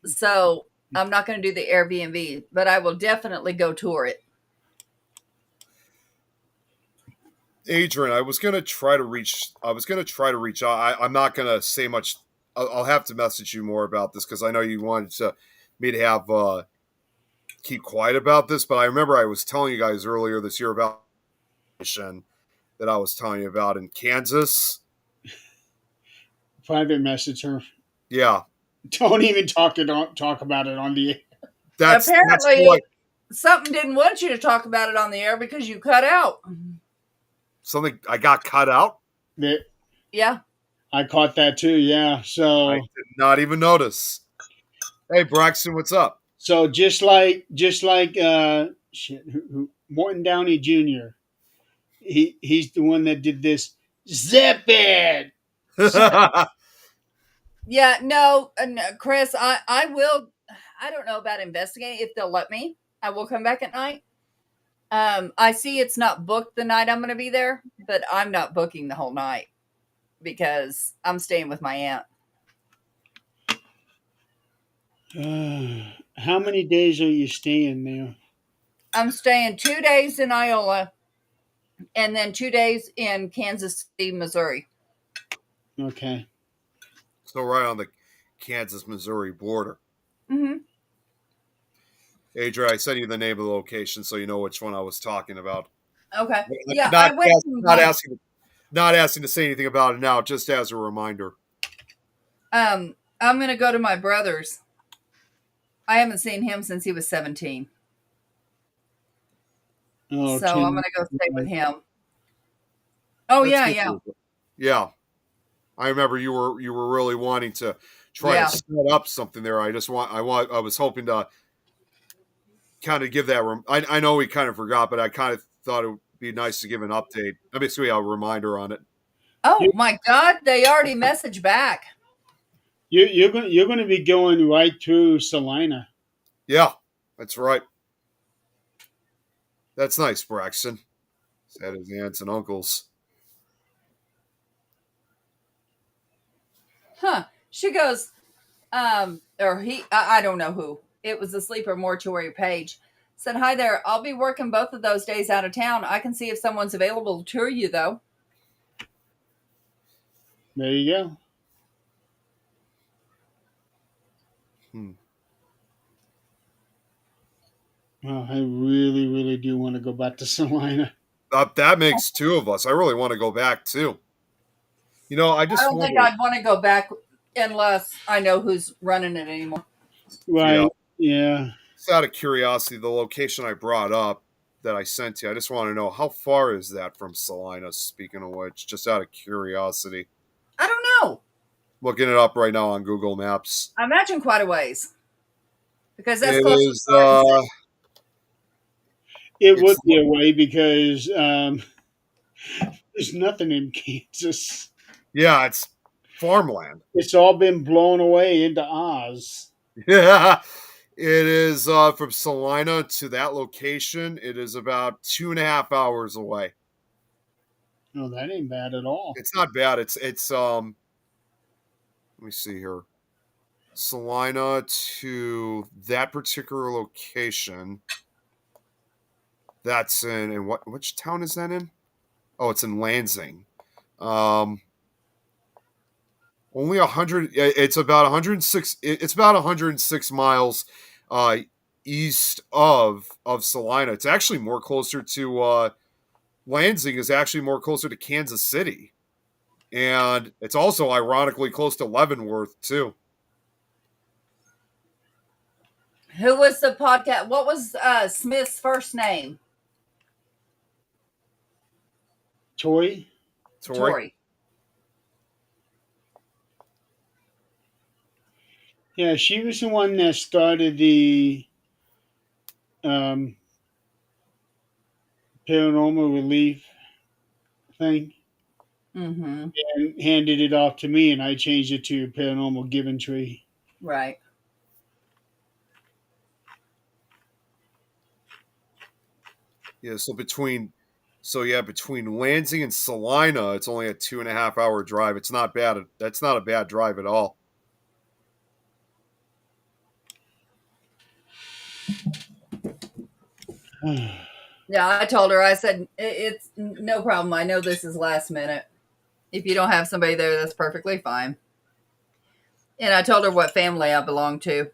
So I'm not going to do the Airbnb, but I will definitely go tour it. Adrian, I was gonna try to reach. I was gonna try to reach out. I'm not gonna say much. I'll have to message you more about this because I know you wanted me to have keep quiet about this. But I remember I was telling you guys earlier this year about that I was telling you about in Kansas. Private message her. Yeah, Don't even talk about it on the. that's Apparently, what something didn't want you to talk about it on the air because you cut out. something I got cut out. That Yeah. I caught that too. Yeah. I did not even notice. Hey, Braxton, what's up? So just like Morton Downey Jr. He's the one that did this. Zip it. Yeah, no, no, Chris, I will. I don't know about investigating if they'll let me. I will come back at night. I see it's not booked the night I'm going to be there, but I'm not booking the whole night because I'm staying with my aunt. How many days are you staying there? I'm staying 2 days in Iola and then 2 days in Kansas City, Missouri. Okay. So right on the Kansas-Missouri border. Mm-hmm. Adria, I sent you the name of the location so you know which one I was talking about. Okay. Not, Yeah, I not, went. not asking to say anything about it now, just as a reminder. I'm going to go to my brother's. I haven't seen him since he was 17. Oh, So I'm going to go stay with him. Oh, That's yeah. Yeah. I remember you were really wanting to try to set up something there. I was hoping to kind of give that. I know we kind of forgot, but I kind of thought it would be nice to give an update. Basically, a reminder on it. Oh my God! They already messaged back. You're going to be going right through Salina. Yeah, that's right. That's nice, Braxton. Said his aunts and uncles. Huh? She goes, or he. I don't know who. It was the sleeper mortuary page. Said, hi there. I'll be working both of those days out of town. I can see if someone's available to tour you, though. There you go. Oh, I really, really do want to go back to Salina. That makes two of us. I really want to go back too. I just don't think I'd want to go back unless I know who's running it anymore. Right. Yeah. Just out of curiosity, the location I brought up that I sent you, I just want to know how far is that from Salina, speaking of which, just out of curiosity. I don't know. Looking it up right now on Google Maps. I imagine quite a ways. Because that's It close is, to Garden City. It would be a way because there's nothing in Kansas. Yeah, it's farmland. It's all been blown away into Oz. Yeah. It is from Salina to that location. It is about 2.5 hours away. No, that ain't bad at all. It's not bad. It's let me see here. Salina to that particular location. That's in which town is that in? Oh, it's in Lansing. Only 100. It's about 106. It's about 106 miles east of Salina. It's actually more closer to Lansing is actually more closer to Kansas City, and it's also ironically close to Leavenworth too. Who was the podcast? What was Smith's first name? Tori? Tori. Yeah, she was the one that started the paranormal relief thing Mm-hmm. and handed it off to me, and I changed it to paranormal giving tree. Right. Yeah, between Lansing and Salina, it's only a 2.5 hour drive. It's not bad. That's not a bad drive at all. Yeah, I told her, I said, it's no problem. I know this is last minute. If you don't have somebody there, that's perfectly fine. And I told her what family I belong to.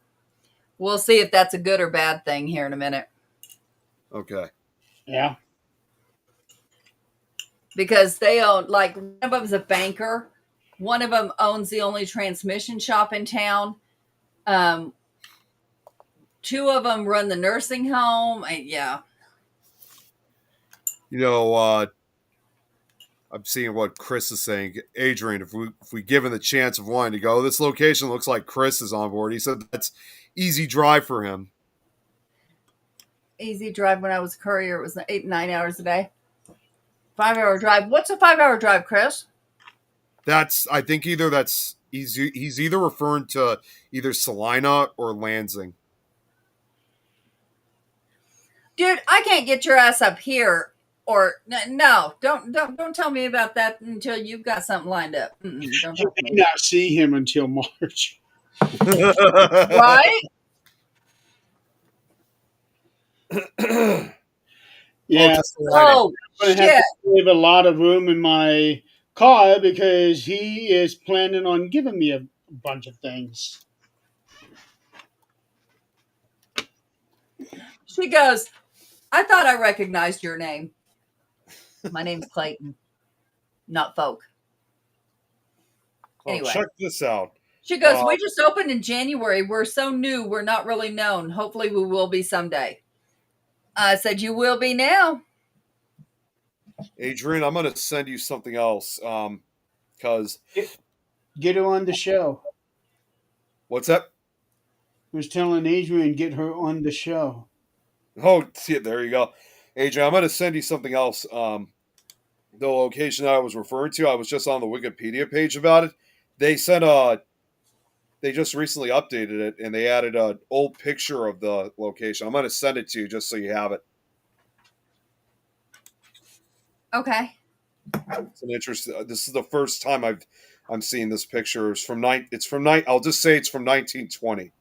We'll see if that's a good or bad thing here in a minute. Okay. Yeah. Because they own, like, one of them's a banker One of them owns the only transmission shop in town. Um, two of them run the nursing home. Yeah. You know, I'm seeing what Chris is saying. Adrian, if we given the chance of wanting to go, this location looks like Chris is on board. He said that's easy drive for him. Easy drive. When I was a courier, it was 8-9 hours a day. 5-hour drive. What's a 5-hour drive, Chris? I think he's either referring to either Salina or Lansing. Dude, I can't get your ass up here. Or no, don't tell me about that until you've got something lined up. Don't You talk to may me. not see him until March. Right? Yeah, to Salina. Oh I'm going to have shit! to save a lot of room in my car because he is planning on giving me a bunch of things. She goes, I thought I recognized your name. My name's Clayton, not Folk. Anyway. Check this out. She goes, we just opened in January. We're so new. We're not really known. Hopefully we will be someday. I said, you will be now. Adrian, I'm going to send you something else. Because Get her on the show. what's that? I was telling Adrian, get her on the show. Oh, see it. There you go. Adrian, I'm going to send you something else. The location that I was referring to, I was just on the Wikipedia page about it. They just recently updated it, and they added an old picture of the location. I'm going to send it to you just so you have it. Okay. It's an interest. This is the first time I'm seeing this picture. It's from I'll just say it's from 1920.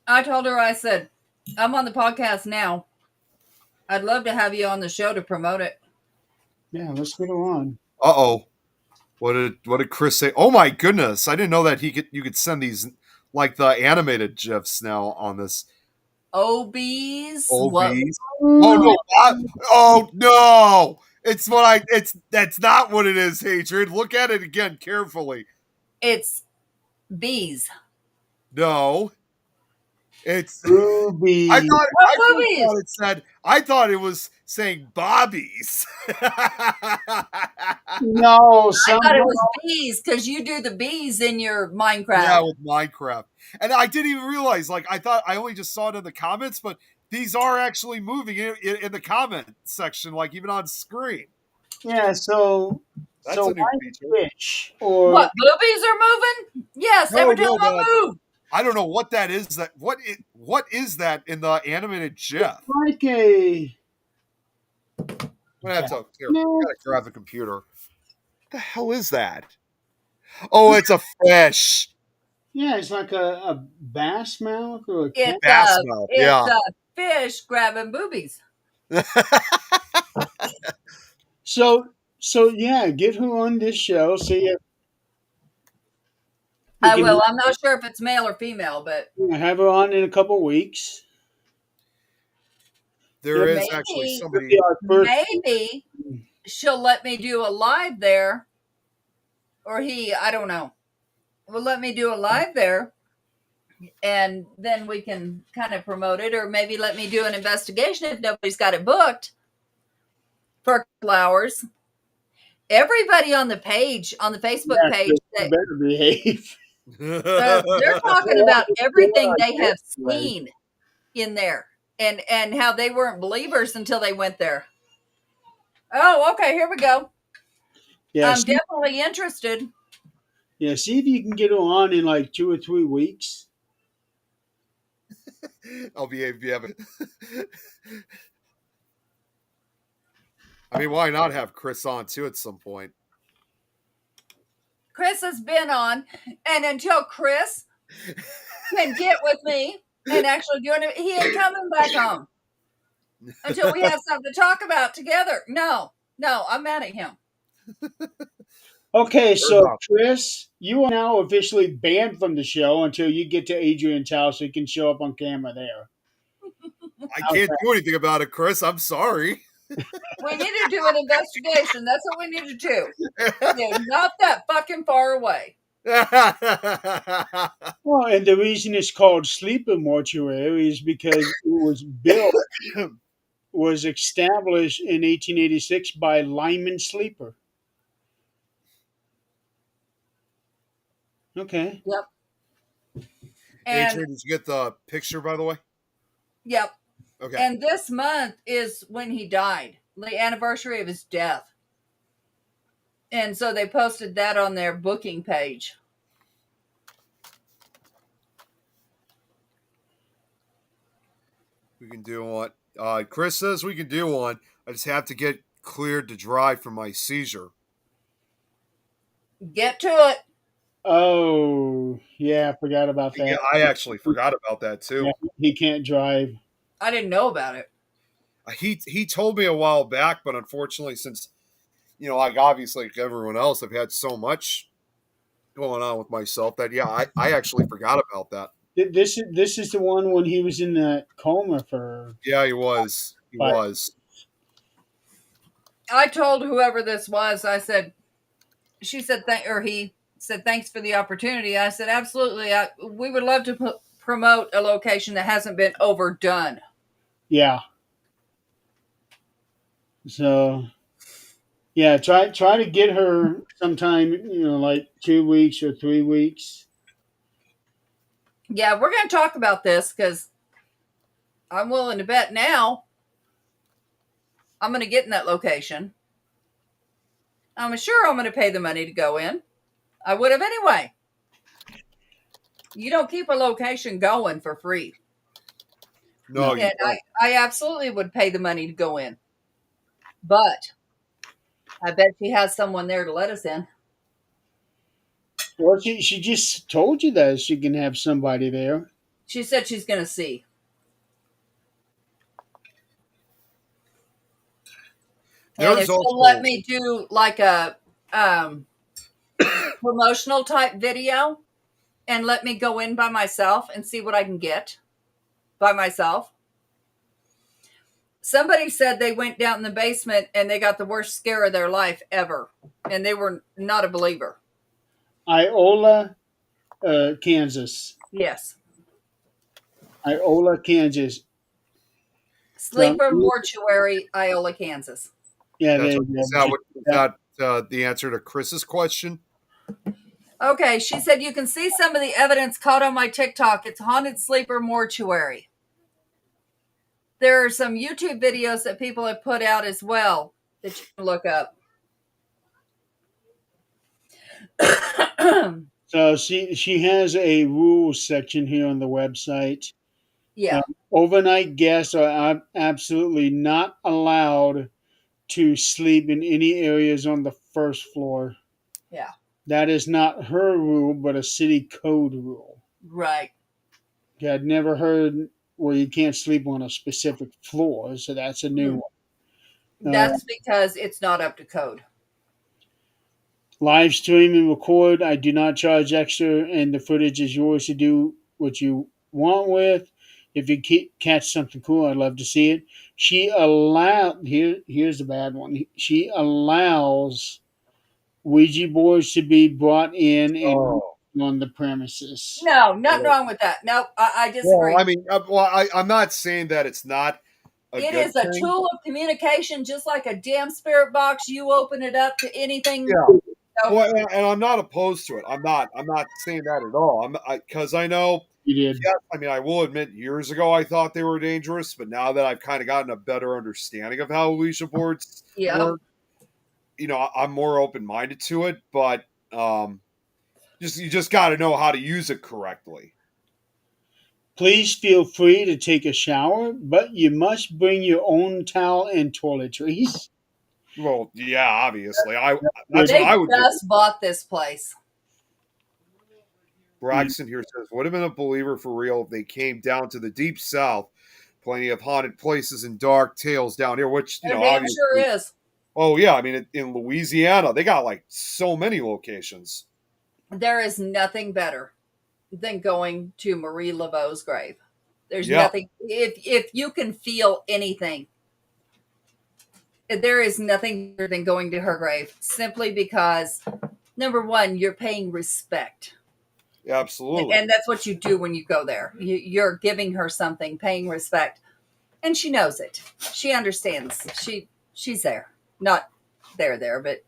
I told her, I said, I'm on the podcast now. I'd love to have you on the show to promote it. Yeah, let's get her on. Uh-oh. What did Chris say? Oh my goodness. I didn't know that you could send these like the animated GIFs now on this. OBs? OBs. Oh no. Oh no. That's not what it is, Hatred. Look at it again carefully. It's bees. No. It's Ruby. I thought it was saying Bobbies. No, I thought it was bees because you do the bees in your Minecraft. Yeah, with Minecraft. And I didn't even realize, like, I thought I only just saw it in the comments, but these are actually moving in the comment section, like even on screen. Yeah, so That's so a new feature. Twitch or What, boobies are moving? Yes, every time I move. I don't know what that is. What is that in the animated GIF? like a I'm gonna have to I gotta grab the computer. What the hell is that? Oh, it's a fish. yeah, it's like a bass mouth or a It's Bass mouth, yeah. a fish grabbing boobies. So yeah, get her on this show. See if I will. I'm not sure if it's male or female, but have her on in a couple weeks. There is maybe, actually somebody. Maybe she'll let me do a live there, or I don't know, will let me do a live there, and then we can kind of promote it, or maybe let me do an investigation if nobody's got it booked for a couple hours. Everybody on the page, on the Facebook page, better behave. they're talking about everything they have seen in there, and how they weren't believers until they went there. Oh, okay, here we go. Yeah, I'm definitely interested. Yeah, see if you can get her on in like 2 or 3 weeks. I'll be having. I mean, why not have Chris on too at some point? Chris has been on, and until Chris can get with me and actually do it, he ain't coming back home until we have something to talk about together. No, I'm mad at him. Okay, so Chris, you are now officially banned from the show until you get to Adrian's house so you can show up on camera there. I can't do anything about it, Chris. I'm sorry. We need to do an investigation. That's what we need to do. Yeah, not that fucking far away. Well, and the reason it's called sleeper mortuary is because it was established in 1886 by Lyman Sleeper. Okay. Yep. And Adrian, did you get the picture, by the way? yep. Okay. And this month is when he died, the anniversary of his death. And so they posted that on their booking page. We can do one. Chris says we can do one. I just have to get cleared to drive from my seizure. Get to it. Oh, yeah, I forgot about Yeah, that. I actually forgot about that too. Yeah, he can't drive. I didn't know about it. He told me a while back, but unfortunately, since like obviously like everyone else, I've had so much going on with myself that I actually forgot about that. This is the one when he was in that coma for Yeah, he was. He 5. was. I told whoever this was, I said, she said, he said, thanks for the opportunity. I said, absolutely. We would love to promote a location that hasn't been overdone. Yeah. So, yeah, try to get her sometime, like 2 weeks or 3 weeks. Yeah, we're going to talk about this because I'm willing to bet now I'm going to get in that location. I'm sure I'm going to pay the money to go in. I would have anyway. You don't keep a location going for free. No, you And don't. I absolutely would pay the money to go in. But I bet she has someone there to let us in. Well, she just told you that she can have somebody there. She said she's going to see. And if There's she'll let also me do like a promotional type video and let me go in by myself and see what I can get by myself. Somebody said they went down in the basement and they got the worst scare of their life ever. And they were not a believer. Iola, Kansas. Yes. Iola, Kansas. So, Sleeper Mortuary, Iola, Kansas. yeah, that's there is you that the answer to Chris's question? Okay, she said you can see some of the evidence caught on my TikTok. It's Haunted Sleeper Mortuary. There are some YouTube videos that people have put out as well that you can look up. So she has a rules section here on the website. Yeah. Overnight guests are absolutely not allowed to sleep in any areas on the first floor. Yeah. That is not her rule, but a city code rule. Right. Yeah, I'd never heard where you can't sleep on a specific floor, so that's a new one. That's because it's not up to code. Live stream and record. I do not charge extra, and the footage is yours to do what you want with. If you catch something cool, I'd love to see it. Here's the bad one. She allows Ouija boards to be brought in and on the premises. No, nothing wrong with that. No, I disagree. Well, I mean, I'm not saying that it's not It good is a thing. tool of communication, just like a damn spirit box. You open it up to anything. Yeah. Well, and I'm not opposed to it. I'm not saying that at all. Because I know. You did. Yeah, I mean, I will admit, years ago I thought they were dangerous, but now that I've kind of gotten a better understanding of how Ouija boards work, I'm more open minded to it. But you just got to know how to use it correctly. Please feel free to take a shower, but you must bring your own towel and toiletries. Well, yeah, obviously, They just bought this place. Braxton here says, would have been a believer for real if they came down to the deep south. Plenty of haunted places and dark tales down here, which There damn sure is. Oh yeah, I mean in Louisiana they got like so many locations. There is nothing better than going to Marie Laveau's grave. There's nothing if you can feel anything. There is nothing better than going to her grave simply because, number one, you're paying respect. Absolutely. And that's what you do when you go there. You're giving her something, paying respect. And she knows it. She understands. She's there. Not there, but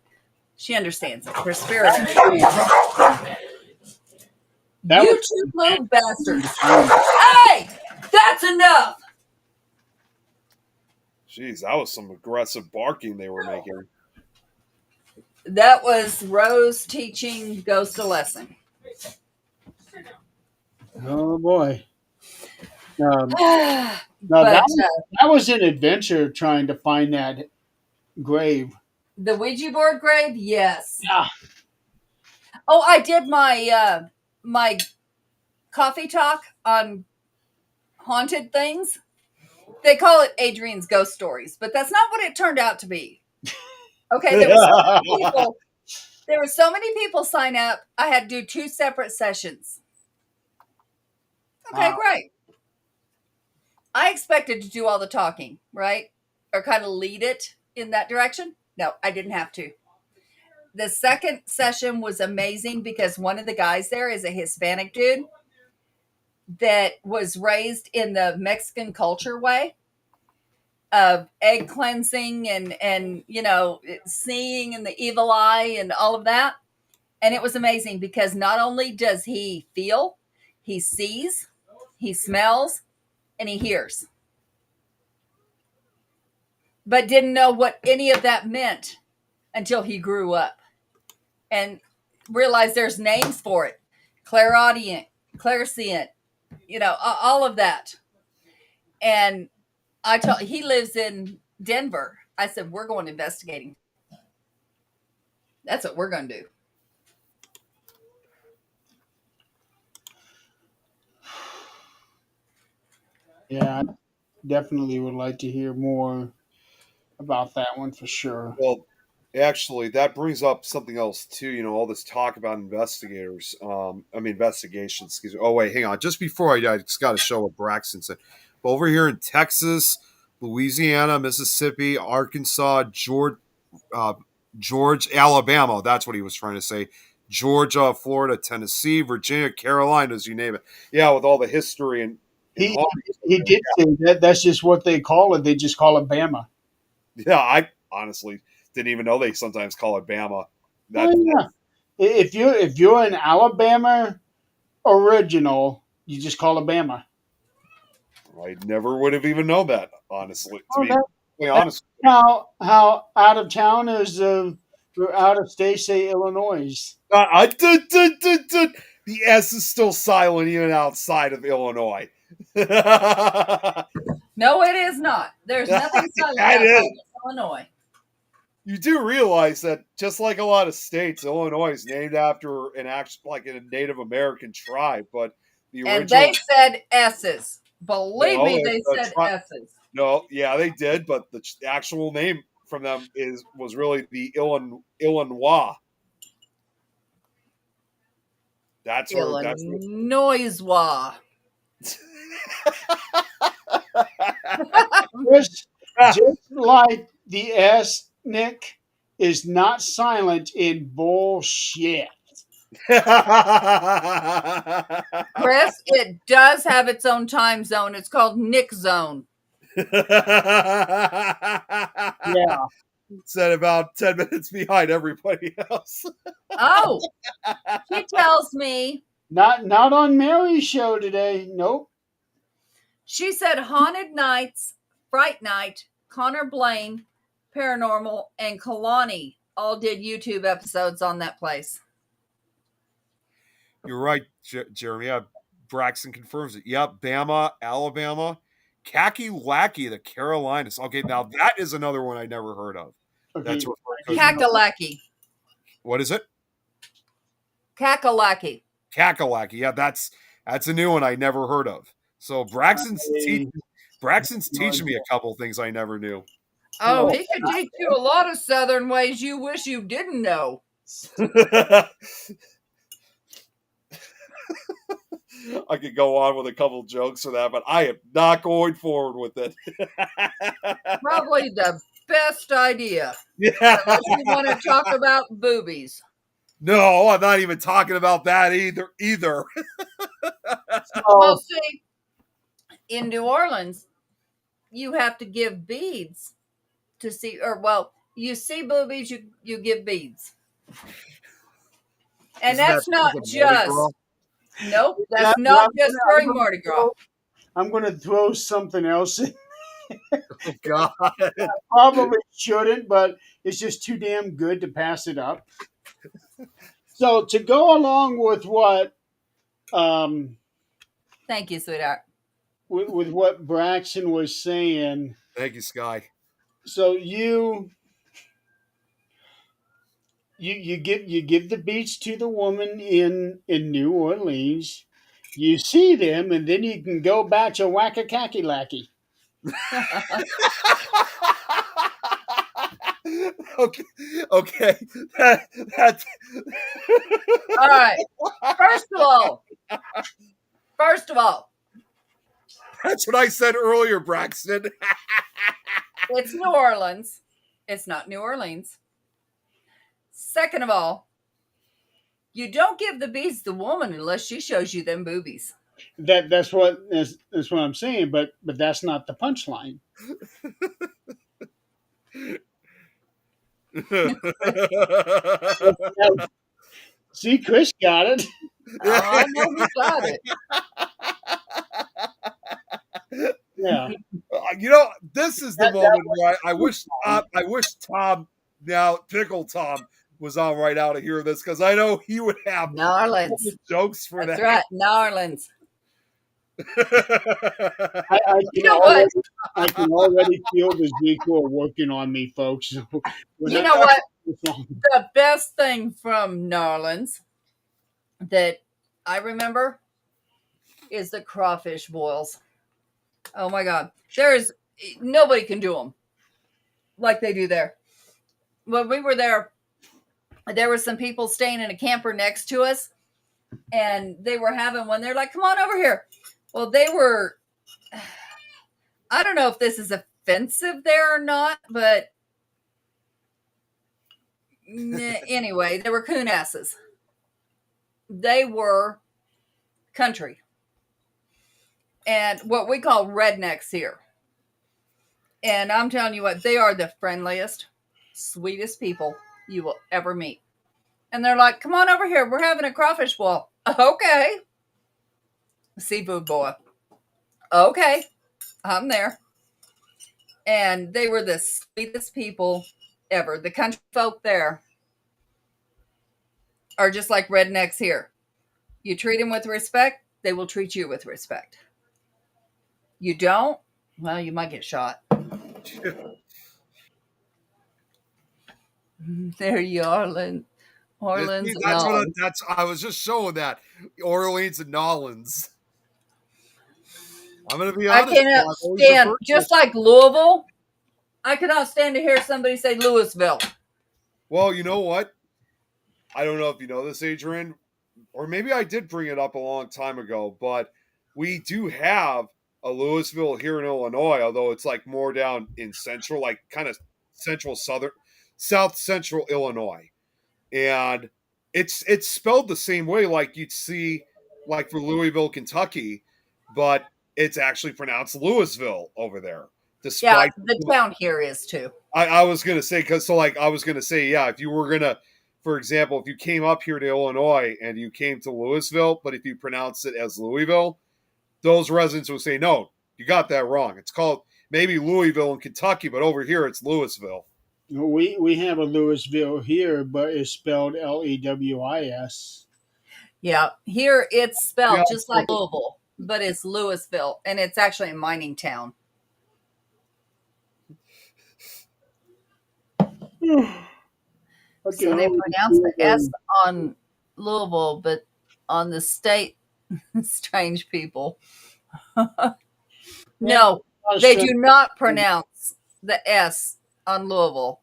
she understands it. Her spirit understands. That You was two little bastards. Hey! That's enough! Jeez, that was some aggressive barking they were making. That was Rose teaching Ghost a lesson. oh boy. No, But that was an adventure trying to find that grave. the Ouija board grave, yes. Yeah. Oh, I did my coffee talk on haunted things. They call it Adrian's Ghost Stories, but that's not what it turned out to be. Okay, there were so many people sign up. I had to do 2 separate sessions. Okay, Wow. great. I expected to do all the talking, right? Or kind of lead it in that direction. No, I didn't have to. The second session was amazing because one of the guys there is a Hispanic dude that was raised in the Mexican culture way of egg cleansing and seeing and the evil eye and all of that. And it was amazing because not only does he feel, he sees, he smells, and he hears. But didn't know what any of that meant until he grew up and realized there's names for it. Clairaudient, clairsentient, all of that. And he lives in Denver. I said, we're going investigating. That's what we're going to do. Yeah, I definitely would like to hear more about that one for sure. Well, actually, that brings up something else too. All this talk about investigations. Excuse me. Oh wait, hang on. Just before I just got to show what Braxton said. But over here in Texas, Louisiana, Mississippi, Arkansas, George, Alabama. That's what he was trying to say. Georgia, Florida, Tennessee, Virginia, Carolinas, you name it. Yeah, with all the history and He he did say that that's just what they call it. They just call it Bama. yeah, I honestly didn't even know they sometimes call it Bama. That Oh yeah. If you're an Alabama original, you just call it Bama. I never would have even known that. Honestly, to Oh, be that's completely honest, how out of town is or out of state say Illinois. the S is still silent even outside of Illinois. No, it is not. There's nothing silent It outside is. of Illinois. You do realize that just like a lot of states, Illinois is named after an like a Native American tribe, but the And original they said S's. Believe no, me, they said tri- S's. no, yeah, they did, but the actual name from them was really the Illinois. That's where Illinois. Just like the S, Nick, is not silent in bullshit. Chris, it does have its own time zone. It's called Nick Zone. Yeah. Said about 10 minutes behind everybody else. Oh, she tells me. Not on Mary's show today. Nope. She said Haunted Nights, Fright Night, Connor Blaine, Paranormal, and Kalani all did YouTube episodes on that place. You're right, Jeremy. Yeah, Braxton confirms it. Yep, Bama, Alabama, Kakalaki, the Carolinas. Okay, now that is another one I never heard of. Okay. That's Kakalaki. What is it? Kakalaki. Kakalaki. Yeah, that's a new one I never heard of. So Braxton's teaching me a couple things I never knew. Oh, he could teach you a lot of Southern ways you wish you didn't know. I could go on with a couple jokes for that, but I am not going forward with it. Probably the best idea. Yeah. Unless you want to talk about boobies. No, I'm not even talking about that either. Well, So see, in New Orleans, you have to give beads to see, or well, you see boobies, you give beads, and Isn't that that's not because of Mardi Gras? just nope, yeah, that's but not just during Mardi Gras. I'm gonna throw something else in. Oh God. Probably shouldn't, but it's just too damn good to pass it up. So to go along with what um, Thank you, sweetheart. with what Braxton was saying, Thank you, Sky. so you give the beats to the woman in New Orleans. You see them, and then you can go back to Wackakacky Lackey. Okay, okay. That, that All right. First of all, first of all, that's what I said earlier, Braxton. it's New Orleans. It's not New Orleans. Second of all, you don't give the beads to the woman unless she shows you them boobies. That's what I'm saying, but that's not the punchline. Now, see, Chris got it. Oh, I know he got it. Yeah, You know, this is the that moment where I wish Tom, now Pickle Tom, was on right now to hear this because I know he would have New Orleans. jokes for That's that. right, New Orleans. I You can know what? I can already feel the Ezekiel working on me, folks. So we're You not know what? this long. The best thing from New Orleans that I remember is the crawfish boils. Oh my God. There's nobody can do them like they do there. When we were there were some people staying in a camper next to us, and they were having one. They're like, come on over here. Well, they were, I don't know if this is offensive there or not, but anyway, they were coon asses. They were country and what we call rednecks here. And I'm telling you what, they are the friendliest, sweetest people you will ever meet. And they're like, come on over here. We're having a crawfish boil. Okay. Seafood boil. Okay. I'm there. And they were the sweetest people ever. The country folk there are just like rednecks here. You treat them with respect, they will treat you with respect. You don't, well, you might get shot. There you are, Orleans and That's what Orleans. I was just showing that Orleans and Nolans. I'm gonna be I honest. cannot I've always stand, referred to just it. like Louisville, I cannot stand to hear somebody say Louisville. Well, you know what? I don't know if you know this, Adrian, or maybe I did bring it up a long time ago, but we do have a Louisville here in Illinois, although it's like more down in central, like kind of south central Illinois. And it's spelled the same way like you'd see like for Louisville, Kentucky, but it's actually pronounced Louisville over there. Yeah, Despite the town here is too. I was gonna say because so like I was gonna say yeah, if you were gonna, for example, if you came up here to Illinois and you came to Louisville, but if you pronounce it as Louisville, those residents would say no, you got that wrong. It's called maybe Louisville in Kentucky, but over here it's Louisville. We have a Louisville here, but it's spelled Lewis. Yeah, here it's Yeah, spelled just like Louisville, but it's Louisville, and it's actually a mining town. I can So they already pronounce feel the S on Louisville, but on the state, strange people. yeah, No, a lot of they do strange- not pronounce the S on Louisville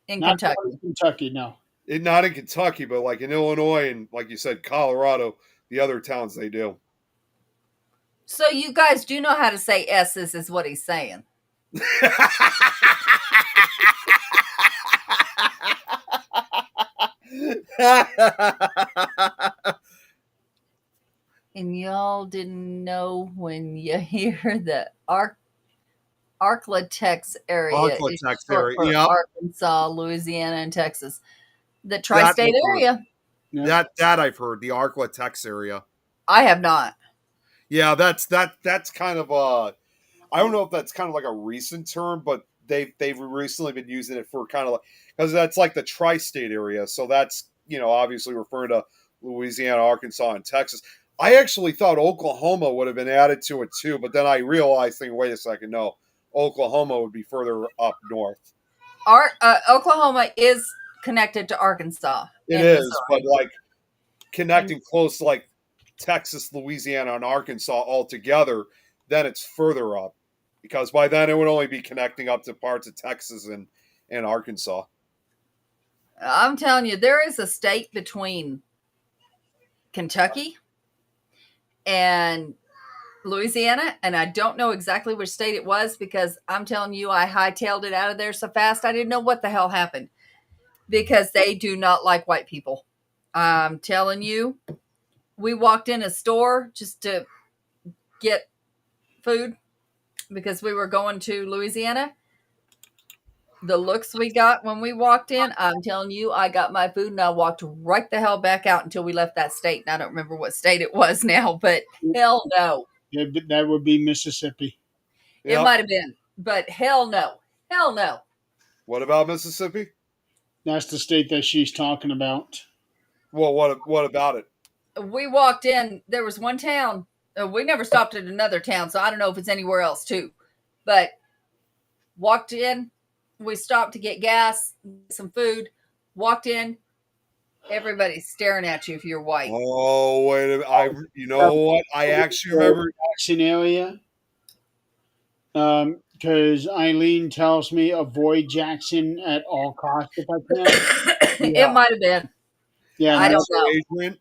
in not Kentucky. Kentucky, no. Not in Kentucky, but like in Illinois and like you said, Colorado, the other towns they do. So you guys do know how to say S's, is what he's saying. And y'all didn't know when you hear the Arklatex area is Arklatex short area. for Yep. Arkansas, Louisiana, and Texas. The That tri-state I've heard. area. Yeah. That I've heard. The Arklatex area. I have not. Yeah, that's kind of I don't know if that's kind of like a recent term, but they've recently been using it for kind of like, because that's like the tri-state area. So that's, obviously referring to Louisiana, Arkansas, and Texas. I actually thought Oklahoma would have been added to it too, but then I realized, wait a second, no, Oklahoma would be further up north. Oklahoma is connected to Arkansas It and is, Missouri. but like connecting close to like Texas, Louisiana, and Arkansas all together, then it's further up, because by then it would only be connecting up to parts of Texas and Arkansas. I'm telling you, there is a state between Kentucky and Louisiana, and I don't know exactly which state it was because I'm telling you, I hightailed it out of there so fast I didn't know what the hell happened because they do not like white people. I'm telling you, we walked in a store just to get food because we were going to Louisiana. The looks we got when we walked in, I'm telling you, I got my food and I walked right the hell back out until we left that state. And I don't remember what state it was now, but hell no. Yeah, but that would be Mississippi. It Yep. might have been, but hell no. Hell no. What about Mississippi? That's the state that she's talking about. Well, what about it? We walked in, there was one town. We never stopped at another town, so I don't know if it's anywhere else too. But walked in, we stopped to get gas, some food, walked in, everybody's staring at you if you're white. Oh, wait a minute. You know what? I actually remember. Jackson area. Because Eileen tells me avoid Jackson at all costs if I can. It might have been. Yeah, I don't Also, know. Adrian,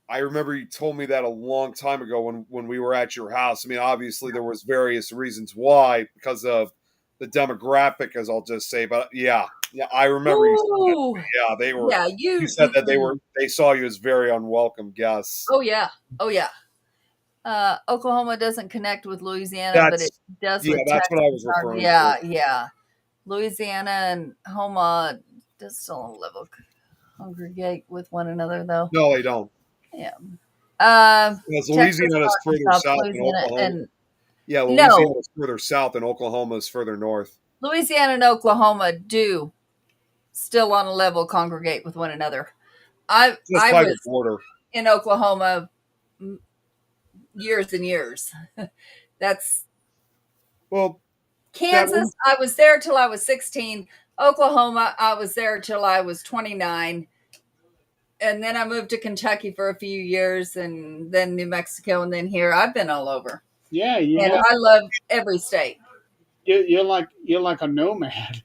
I remember you told me that a long time ago when we were at your house. I mean, obviously there was various reasons why, because of the demographic, as I'll just say. But yeah, I remember you said that. Ooh. Yeah, they were. Yeah, You said that they saw you as very unwelcome guests. Oh yeah. Oh yeah. Oklahoma doesn't connect with Louisiana, but it does with that's Texas. what I was referring Yeah, to. yeah. Louisiana and Homa just don't congregate with one another though. No, they don't. Yeah. Because Louisiana is further south than Oklahoma. and Yeah, Louisiana no, is further south and Oklahoma is further north. Louisiana and Oklahoma do still on a level congregate with one another. I By the was border. in Oklahoma years and years. That's Well, Kansas. I was there till I was 16. Oklahoma, I was there till I was 29. And then I moved to Kentucky for a few years and then New Mexico and then here. I've been all over. Yeah, and I love every state. You're like a nomad.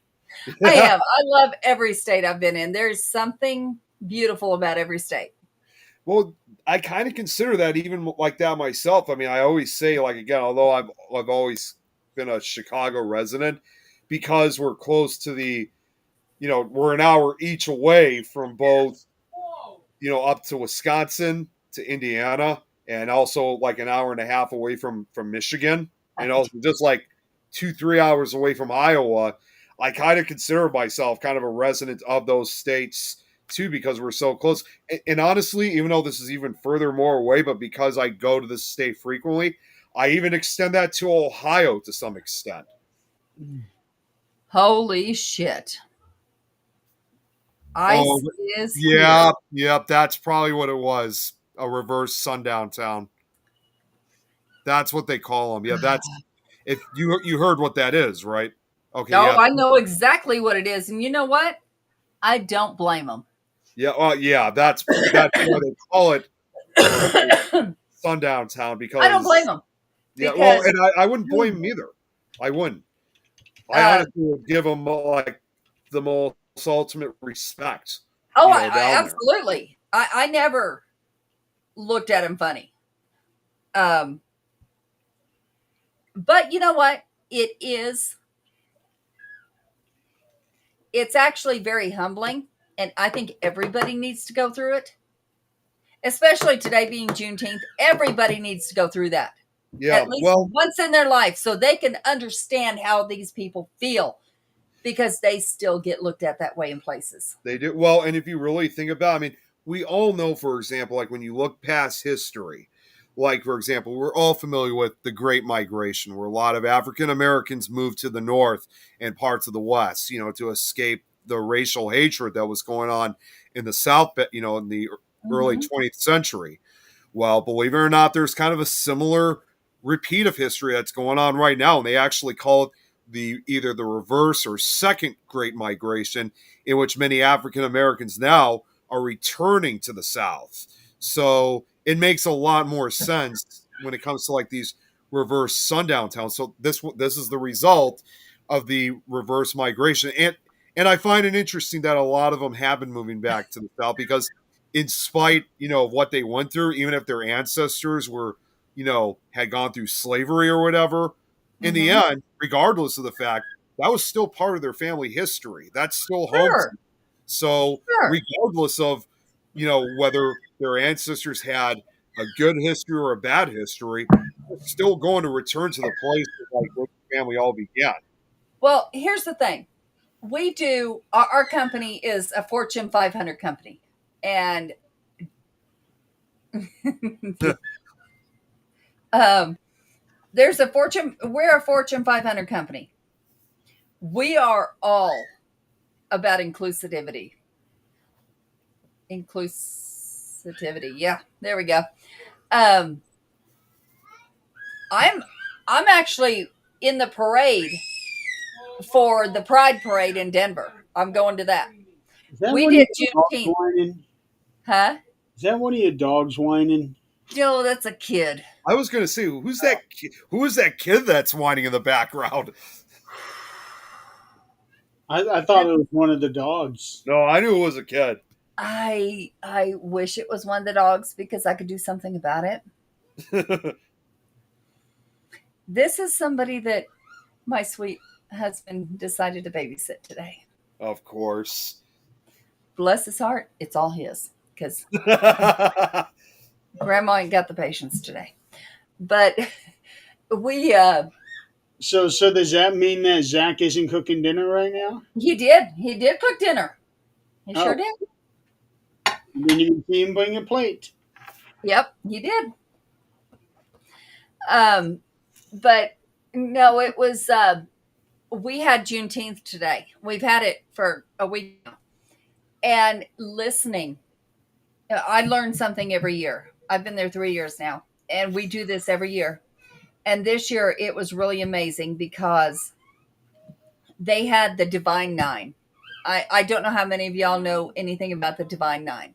I am. I love every state I've been in. There's something beautiful about every state. Well, I kind of consider that even like that myself. I mean, I always say, like, again, although I've always been a Chicago resident, because we're close to we're an hour each away from both, up to Wisconsin to Indiana, and also like an hour and a half away from Michigan, and also just like 2-3 hours away from Iowa. I kind of consider myself kind of a resident of those states too, because we're so close. And honestly, even though this is even further more away, but because I go to this state frequently, I even extend that to Ohio to some extent. Holy shit. Ice is here. Yep, that's probably what it was. A reverse sundown town. That's what they call them. Yeah, that's if you heard what that is, right? Okay. Oh, yeah. I know exactly what it is. And you know what? I don't blame them. Yeah, well, yeah, that's why they call it sundown town, because I don't blame them. Yeah, well, and I wouldn't blame them either. I wouldn't. I honestly would give them like the most ultimate respect. Oh, I absolutely. I never looked at him funny. But you know what? it is, it's actually very humbling. And I think everybody needs to go through it, especially today being Juneteenth. Everybody needs to go through that Yeah. at least Well, once in their life so they can understand how these people feel, because they still get looked at that way in places. they do. Well, and if you really think about it, I mean, we all know, for example, like when you look past history, like, for example, we're all familiar with the Great Migration, where a lot of African Americans moved to the North and parts of the West, to escape the racial hatred that was going on in the South, in the early Mm-hmm. 20th century. Well, believe it or not, there's kind of a similar repeat of history that's going on right now, and they actually call it either the reverse or second Great Migration, in which many African Americans now are returning to the South. So it makes a lot more sense when it comes to like these reverse sundown towns. So this is the result of the reverse migration, and I find it interesting that a lot of them have been moving back to the South because, in spite of what they went through, even if their ancestors were had gone through slavery or whatever, in the Mm-hmm. end, regardless of the fact, that was still part of their family history. That's still home to Sure. them. So Sure. regardless of whether their ancestors had a good history or a bad history, they're still going to return to the place like where the family all began. Well, here's the thing. We do, our company is a Fortune 500 company. And um, we're a Fortune 500 company. We are all about inclusivity. Inclusivity. Yeah, there we go. Um, I'm I'm actually in the parade for the Pride Parade in Denver. I'm going to that. Is that We one of did your dogs Juneteenth, whining? huh? Is that one of your dogs whining? Jill, that's a kid. I was going to say, who's that? Who is that kid that's whining in the background? I thought it was one of the dogs. No, I knew it was a kid. I wish it was one of the dogs because I could do something about it. This is somebody that my sweet husband decided to babysit today. Of course. Bless his heart, it's all his because grandma ain't got the patience today. But we So does that mean that Zach isn't cooking dinner right now? he did cook dinner. He sure Oh, did. you didn't even see him bring a plate. Yep, he did. Um, but no, it was we had Juneteenth today. We've had it for a week now. And listening, I learn something every year. I've been there 3 years now, and we do this every year. And this year it was really amazing because they had the Divine Nine. I don't know how many of y'all know anything about the Divine Nine.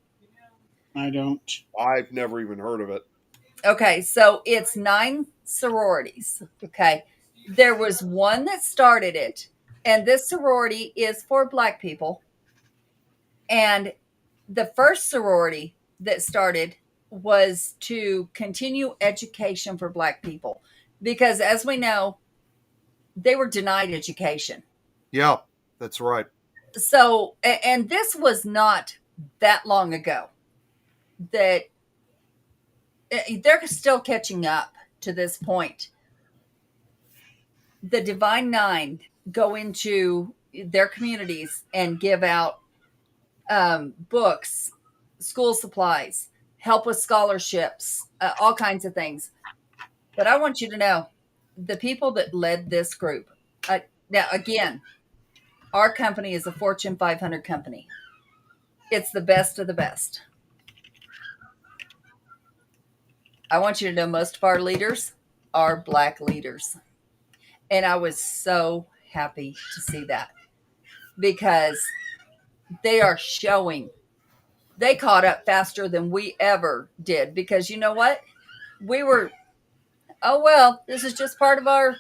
I don't. I've never even heard of it. Okay, so it's 9 sororities. Okay. There was one that started it, and this sorority is for Black people. And the first sorority that started was to continue education for Black people because, as we know, they were denied education. Yeah, that's right. So, and this was not that long ago that they're still catching up to this point. The Divine Nine go into their communities and give out books, school supplies, help with scholarships, all kinds of things. But I want you to know the people that led this group. Now, again, our company is a Fortune 500 company. It's the best of the best. I want you to know most of our leaders are Black leaders. And I was so happy to see that because they are showing they caught up faster than we ever did. Because you know what? We were, oh, well, this is just part of our,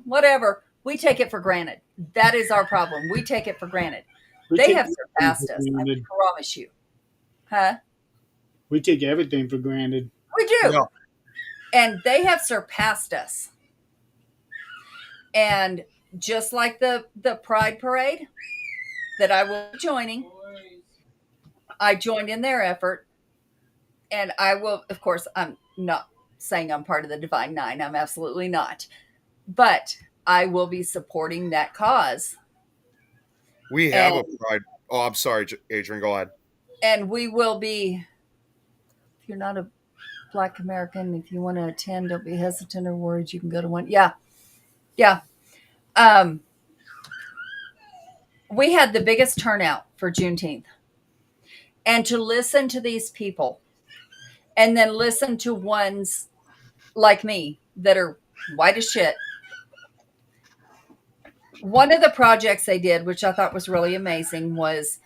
whatever. We take it for granted. That is our problem. We take it for granted. We They take have everything surpassed for us. I granted. promise you. Huh? We take everything for granted. We do. Yeah. And they have surpassed us. And just like the Pride Parade that I will be joining, I joined in their effort, and I will, of course, I'm not saying I'm part of the Divine Nine. I'm absolutely not. But I will be supporting that cause. We have And a pride. Oh, I'm sorry, Adrian. Go ahead. and we will be, if you're not a Black American, if you want to attend, don't be hesitant or worried. You can go to one. Yeah. Yeah. Um, we had the biggest turnout for Juneteenth. And to listen to these people and then listen to ones like me that are white as shit. One of the projects they did, which I thought was really amazing, was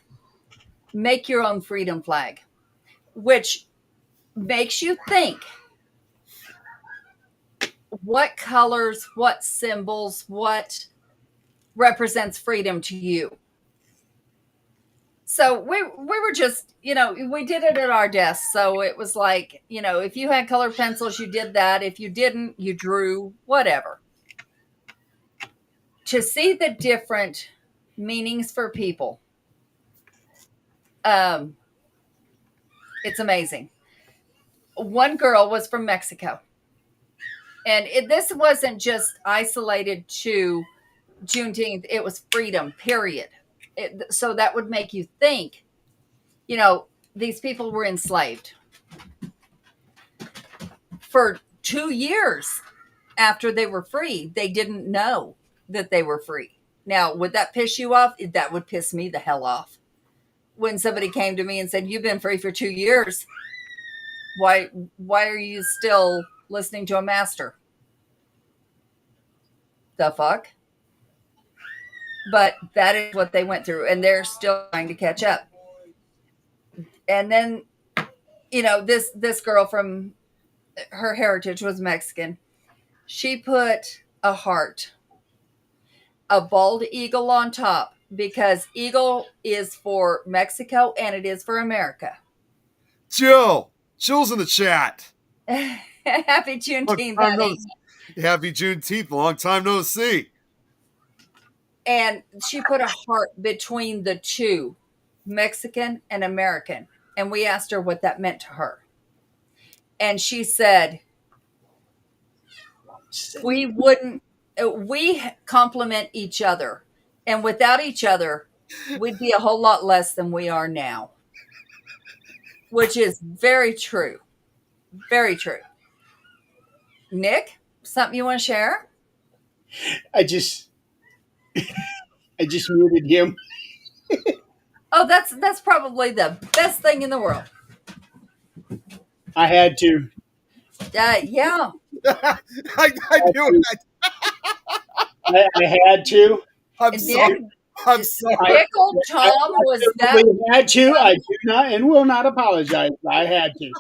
make your own freedom flag, which makes you think what colors, what symbols, what represents freedom to you. So we were just, we did it at our desk. So it was like, if you had colored pencils, you did that. If you didn't, you drew, whatever. To see the different meanings for people, um, it's amazing. One girl was from Mexico, and this wasn't just isolated to Juneteenth. It was freedom, period. So that would make you think, these people were enslaved for 2 years after they were free. They didn't know that they were free. Now, would that piss you off? That would piss me the hell off. When somebody came to me and said, "You've been free for 2 years. Why are you still listening to a master?" The fuck? But that is what they went through, and they're still trying to catch up. And then, this girl, from her heritage was Mexican. She put a heart, a bald eagle on top, because eagle is for Mexico and it is for America. Jill's in the chat. Happy Juneteenth, honey. Happy Juneteenth. Long time no see. And she put a heart between the two, Mexican and American. And we asked her what that meant to her. And she said, we complement each other. And without each other, we'd be a whole lot less than we are now. Which is very true. Very true. Nick, something you want to share? I just muted him. Oh, that's probably the best thing in the world. I had to. Yeah. I knew it. I had to. I'm sorry. I'm sorry. Pickle Tom was that. I had to. I do not and will not apologize. I had to.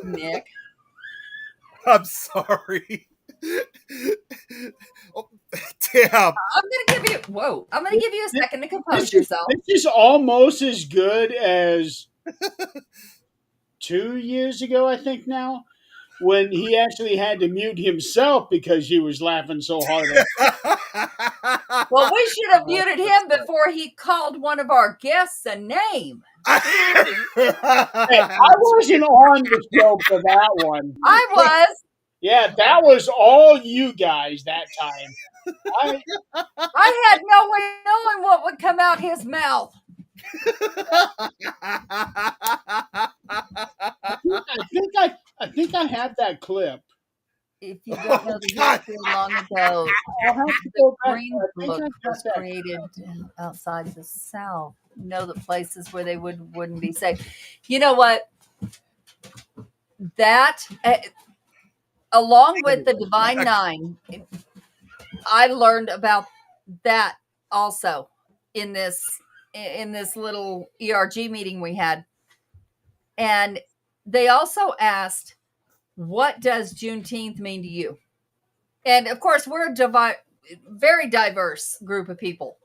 Nick. I'm sorry. Oh, damn. I'm gonna give you a second to compose yourself. This is almost as good as 2 years ago, I think now, when he actually had to mute himself because he was laughing so hard. Well, we should have muted him before he called one of our guests a name. Hey, I wasn't on the show for that one. I was. Yeah, that was all you guys that time. I had no way of knowing what would come out his mouth. I think I have that clip. If you don't know the history, long ago, the Green Book was created outside the South. The places where they wouldn't be safe. You know what? That, along with the Divine Nine, I learned about that also in this little ERG meeting we had. And they also asked, what does Juneteenth mean to you? And of course, we're a very diverse group of people.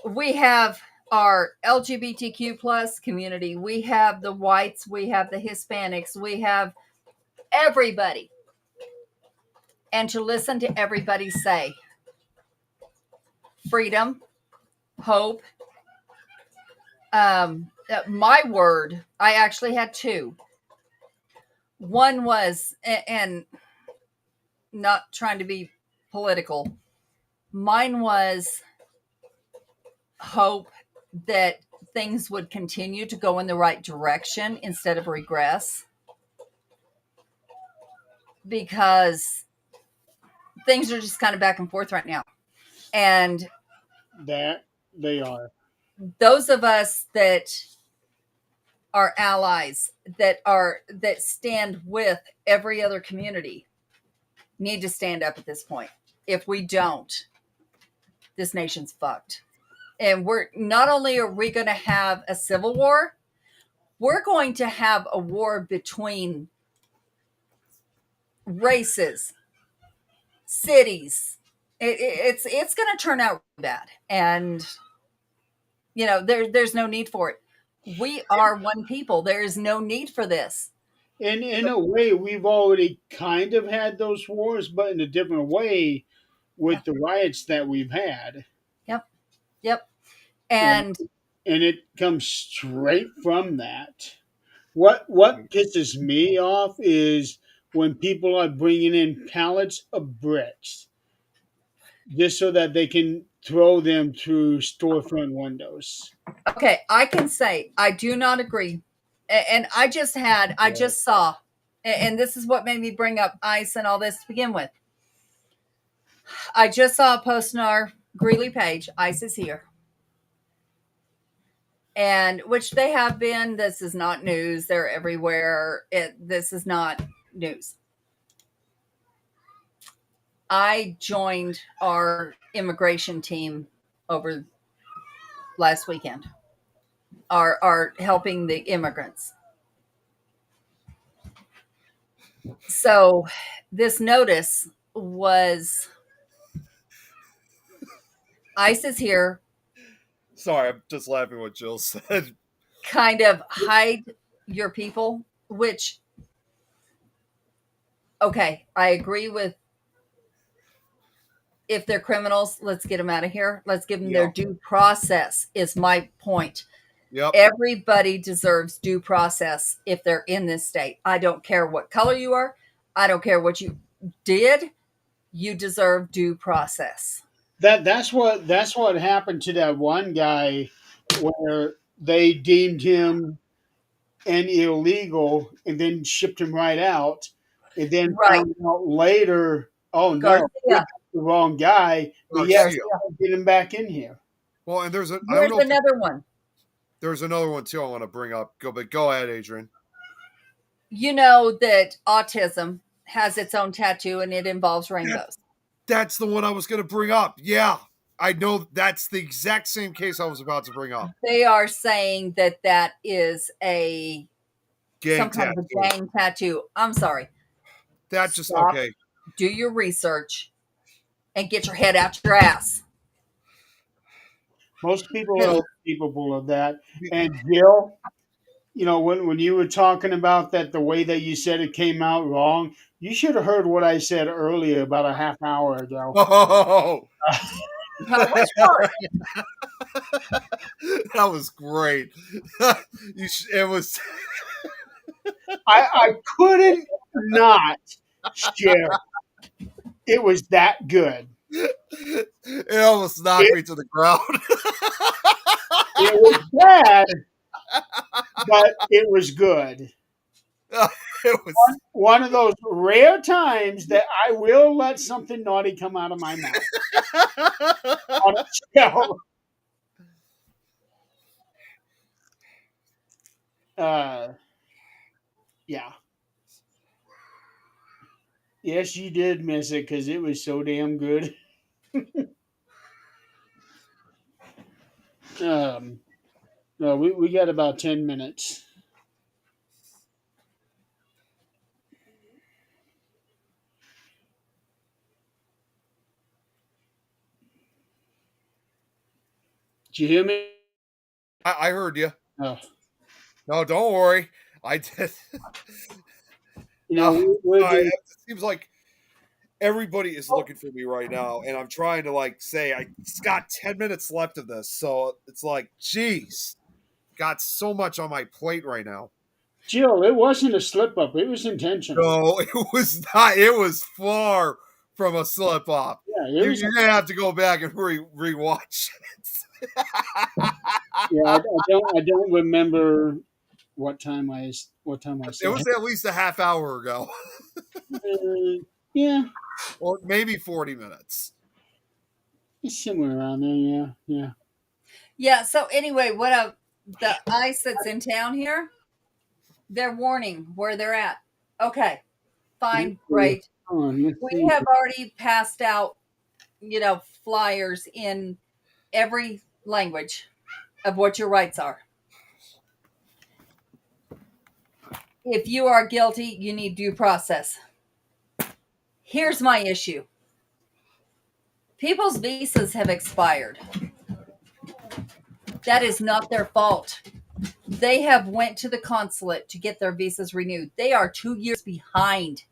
We have our LGBTQ plus community. We have the whites. We have the Hispanics. We have everybody. and to listen to everybody say freedom, hope. My word, I actually had two. One was, and not trying to be political, mine was hope that things would continue to go in the right direction instead of regress, because things are just kind of back and forth right now. And That they are. those of us that are allies, that stand with every other community, need to stand up at this point. If we don't, this nation's fucked. And we're not only are we going to have a civil war, we're going to have a war between races, cities. It's going to turn out bad, and there's no need for it. We are one people. There is no need for this. And in a way, we've already kind of had those wars, but in a different way Yeah. with the riots that we've had. Yep. Yep. And, And and it comes straight from that. What pisses me off is when people are bringing in pallets of bricks just so that they can throw them through storefront windows. okay, I can say I do not agree. And I just saw, and this is what made me bring up ICE and all this to begin with. I just saw a post on our Greeley page. ICE is here. And which they have been. This is not news. They're everywhere. This is not news. I joined our immigration team over last weekend. Are helping the immigrants. So this notice was ICE is here, Sorry, I'm just laughing what Jill said. kind of hide your people, which, okay, I agree with. If they're criminals, let's get them out of here. Let's give them their due process, is my point. Yep. Everybody deserves due process if they're in this state. I don't care what color you are. I don't care what you did. You deserve due process. That's what happened to that one guy where they deemed him an illegal and then shipped him right out, and then Right. found out later, oh no, we Garcia. got the wrong guy, but yes, Garcia. get him back in here. Well, and I don't Here's know if another one. there's another one too I want to bring up. Go ahead, Adrian. You know that autism has its own tattoo and it involves rainbows. That's the one I was going to bring up. Yeah, I know that's the exact same case I was about to bring up. They are saying that is a Gang some kind of a gang tattoo. I'm sorry. That just Stop. okay. Do your research and get your head out your ass. Most people are capable of that. And Jill, when you were talking about that, the way that you said it came out wrong, you should have heard what I said earlier about a half hour ago. Oh, Which part? that was great. It was. I couldn't not share. It was that good. It almost knocked me to the ground. It was bad, but it was good. It was One of those rare times that I will let something naughty come out of my mouth on a show. Yeah. Yes, you did miss it because it was so damn good. No, we got about 10 minutes. Did you hear me? I heard you. Oh. No, don't worry. I did. We're It seems like everybody is looking for me right now, and I'm trying to like say it's got 10 minutes left of this, so it's like, geez, got so much on my plate right now. Jill, it wasn't a slip up. It was intentional. No, it was not. It was far from a slip up. Yeah, it was. You're gonna have to go back and rewatch it. Yeah, I don't remember what time I It said. was at least a half hour ago, Yeah, or maybe 40 minutes. it's somewhere around there. Yeah, yeah. Yeah. So anyway, the ICE that's in town here, they're warning where they're at. Okay, fine, great. Let's We see. have already passed out, flyers in every language of what your rights are. If you are guilty, you need due process. Here's my issue. People's visas have expired. That is not their fault. They have went to the consulate to get their visas renewed. They are 2 years behind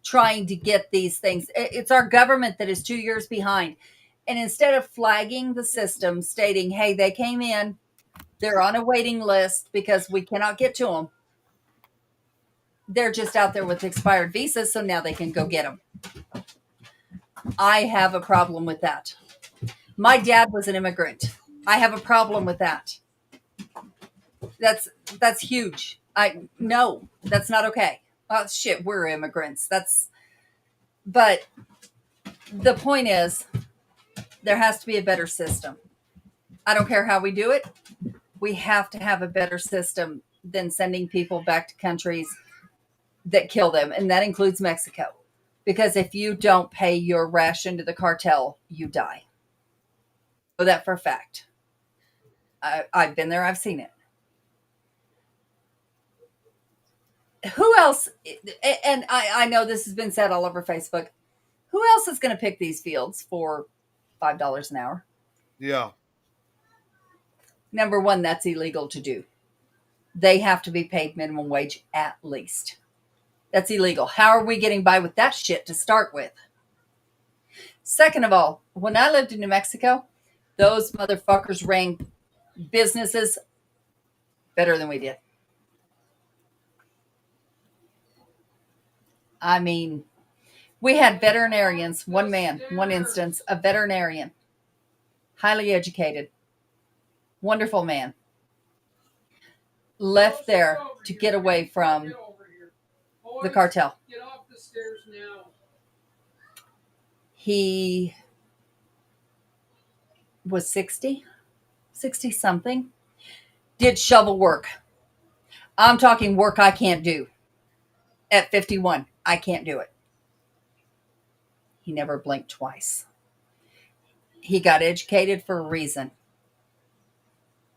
trying to get these things. It's our government that is 2 years behind. And instead of flagging the system, stating, hey, they came in, they're on a waiting list because we cannot get to them, they're just out there with expired visas, so now they can go get them. I have a problem with that. My dad was an immigrant. I have a problem with that. That's huge. No, that's not okay. Oh shit, we're immigrants. But the point is there has to be a better system. I don't care how we do it. We have to have a better system than sending people back to countries that kill them, and that includes Mexico. Because if you don't pay your ration to the cartel, you die. I know that for a fact. I've been there. I've seen it. Who else? And I know this has been said all over Facebook. Who else is going to pick these fields for $5 an hour? Yeah. Number one, that's illegal to do. They have to be paid minimum wage at least. That's illegal. How are we getting by with that shit to start with? Second of all, when I lived in New Mexico, those motherfuckers ran businesses better than we did. I mean, we had veterinarians, one man, one instance, a veterinarian, highly educated, wonderful man, left there to get away from the cartel. Get off the stairs now. He was 60 something, did shovel work. I'm talking work I can't do. At 51, I can't do it. He never blinked twice. He got educated for a reason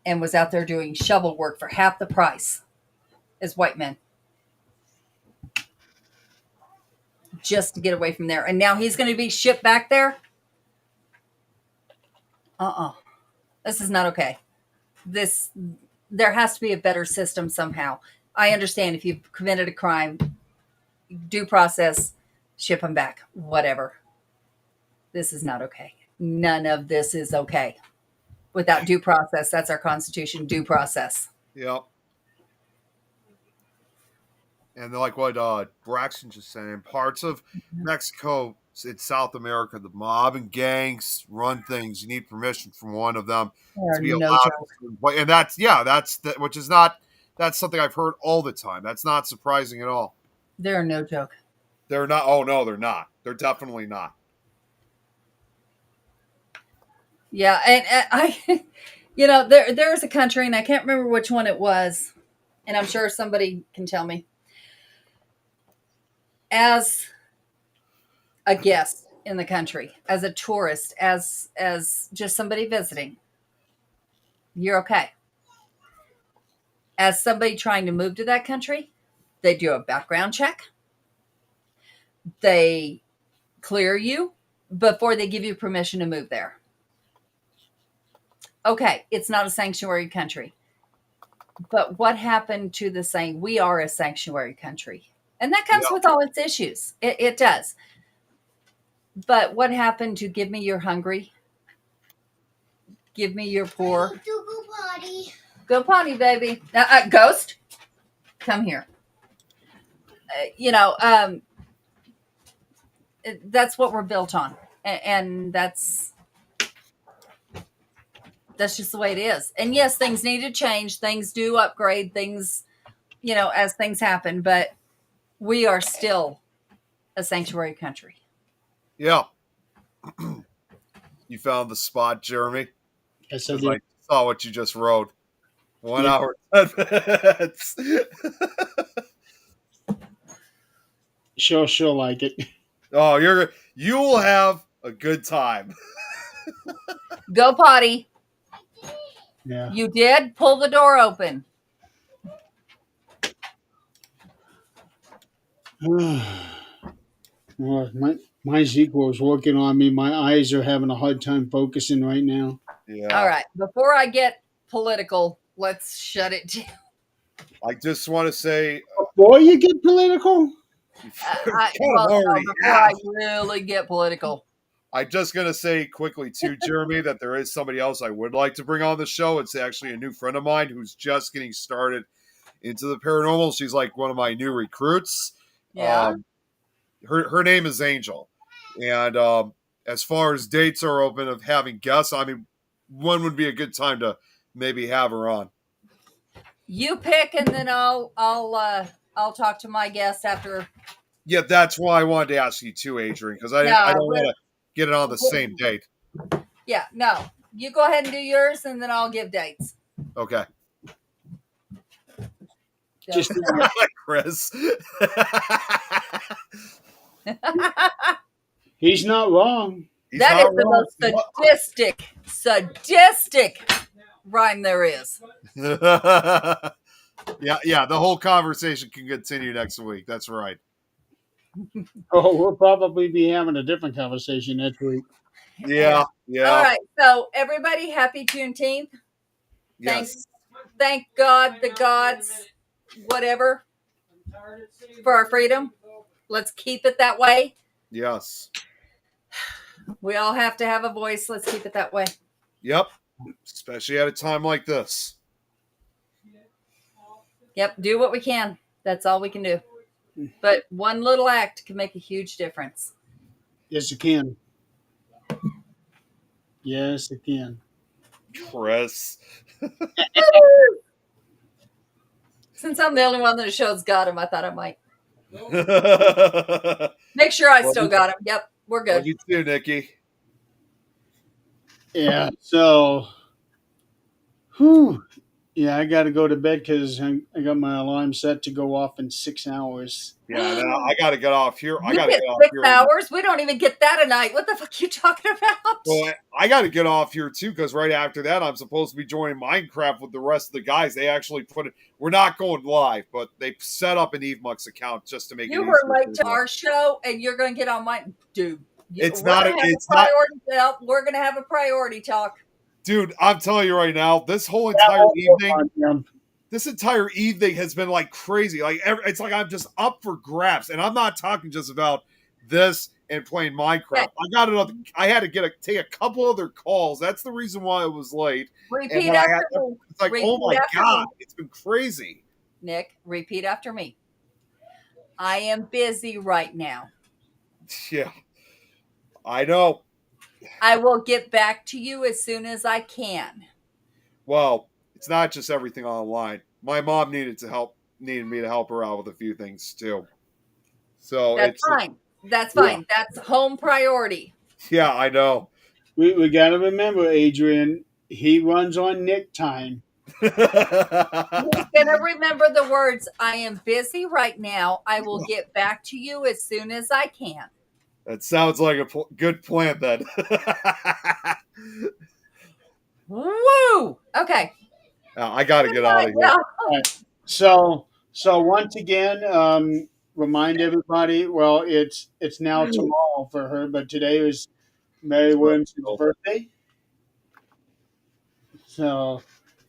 and was out there doing shovel work for half the price as white men. Just to get away from there. And now he's going to be shipped back there? This is not okay. There has to be a better system somehow. I understand if you've committed a crime, due process, ship them back, whatever. This is not okay. None of this is okay. Without due process, that's our Constitution, due process. Yep. And like what Braxton just saying, parts of Mexico, in South America, the mob and gangs run things. You need permission from one of them to be allowed. And that's which is not. That's something I've heard all the time. That's not surprising at all. They're no joke. They're not. Oh no, they're not. They're definitely not. Yeah, and I, there's a country, and I can't remember which one it was, and I'm sure somebody can tell me. As a guest in the country, as a tourist, as just somebody visiting, you're okay. As somebody trying to move to that country, they do a background check. They clear you before they give you permission to move there. Okay, it's not a sanctuary country. But what happened to the saying, we are a sanctuary country? And that comes with all its issues. It does. But what happened to give me your hungry? Give me your poor. I have to go potty. Go potty, baby. Ghost, come here. That's what we're built on, and that's just the way it is. And yes, things need to change. Things do upgrade. Things, as things happen, but we are still a sanctuary country. Yeah. You found the spot, Jeremy? Yes, I 'Cause did. I saw what you just wrote. 1 Yeah. hour, 10 minutes. She'll like it. Oh, you will have a good time. Go potty. Yeah. You did? Pull the door open. Well, my Equal is working on me. My eyes are having a hard time focusing right now. Yeah. All right. Before I get political, let's shut it down. I just want to say, Before you get political, Before I really get political. I'm just going to say quickly, too, Jeremy, that there is somebody else I would like to bring on the show. It's actually a new friend of mine who's just getting started into the paranormal. She's like one of my new recruits. Yeah. Her name is Angel. And as far as dates are open of having guests, I mean, when would be a good time to maybe have her on? You pick, and then I'll talk to my guest after. Yeah, that's why I wanted to ask you too, Adrian, because I don't want to get it on the same date. Yeah, no. You go ahead and do yours, and then I'll give dates. Okay. just Chris. he's not wrong. That is the most sadistic rhyme there is. Yeah, the whole conversation can continue next week. That's right. Oh, we'll probably be having a different conversation next week. Yeah. All right. So everybody, happy Juneteenth. Yes. Thank God, the gods, whatever, for our freedom. Let's keep it that way. Yes. We all have to have a voice. Let's keep it that way. Yep. Especially at a time like this. Yep. Do what we can. That's all we can do. But one little act can make a huge difference. Yes, it can. Yes, it can. Chris. Since I'm the only one that shows got him, I thought I might. Make sure I still got him. Yep. We're good. Well, you too, Nikki. Yeah. So, whew. Yeah, I got to go to bed because I got my alarm set to go off in 6 hours. Yeah, now I got to get off here. I got to get get off 6 here. hours. We don't even get that a night. What the fuck are you talking about? Well, I got to get off here too because right after that, I'm supposed to be joining Minecraft with the rest of the guys. They actually put it. We're not going live, but they set up an EveMux account just to make it. You were late to our show, and you're going to get on my dude. It's not. We're going to have a priority talk, dude. I'm telling you right now, this whole entire evening. This entire evening has been like crazy. Like it's like I'm just up for grabs, and I'm not talking just about this and playing Minecraft. I had to take a couple other calls. That's the reason why I was late. Repeat after me. It's like, oh my god, it's been crazy. Nick, repeat after me. I am busy right now. Yeah, I know. I will get back to you as soon as I can. Well, it's not just everything online. My mom needed me to help her out with a few things too. So that's fine. That's fine. Yeah. That's home priority. Yeah, I know. We got to remember, Adrian, he runs on Nick time. He's gonna remember the words, I am busy right now. I will get back to you as soon as I can. That sounds like a good plan then. Woo! Okay. I got to get out of here. Yeah. Right. So once again, remind everybody. Well, it's now tomorrow for her, but today was Mary Williams' birthday. So,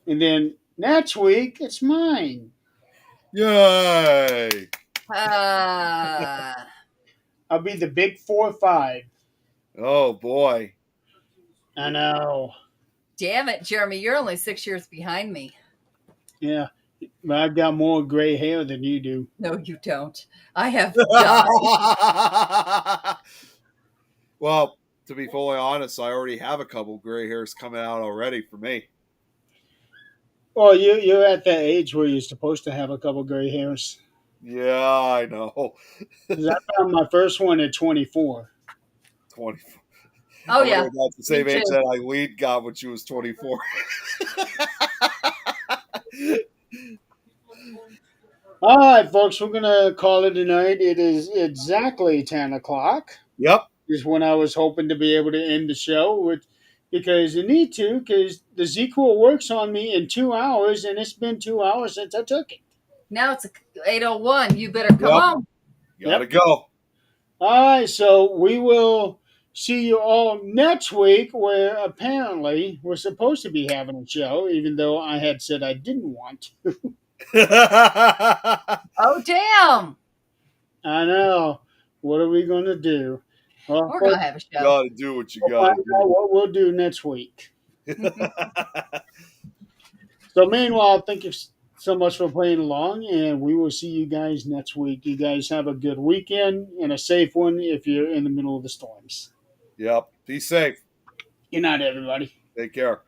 and then next week it's mine. Yay! I'll be the big 4 or 5. Oh boy. I know. Damn it, Jeremy, you're only 6 years behind me. Yeah, but I've got more gray hair than you do. No, you don't. I have died. Well, to be fully honest, I already have a couple gray hairs coming out already for me. Well, you're at that age where you're supposed to have a couple gray hairs. Yeah, I know. 'Cause I found my first one at 24. 20. Oh, I wonder yeah. if that's the same Me age too. that Eileen got when she was 24. All right, folks, we're gonna call it a night. It is exactly 10 o'clock. Yep. Is when I was hoping to be able to end the show, because you need to, because the ZQL works on me in 2 hours, and it's been 2 hours since I took it. Now it's 8:01. You better come Yep. on. Gotta Yep. go. All right, so we will see you all next week, where apparently we're supposed to be having a show, even though I had said I didn't want to. Oh, damn. I know. What are we going to do? Well, We're going folks, to have a show. Gotta do what you we'll gotta find out what we'll do next week. do. So, meanwhile, thank you so much for playing along, and we will see you guys next week. You guys have a good weekend and a safe one if you're in the middle of the storms. Yep. Be safe. Good night, everybody. Take care.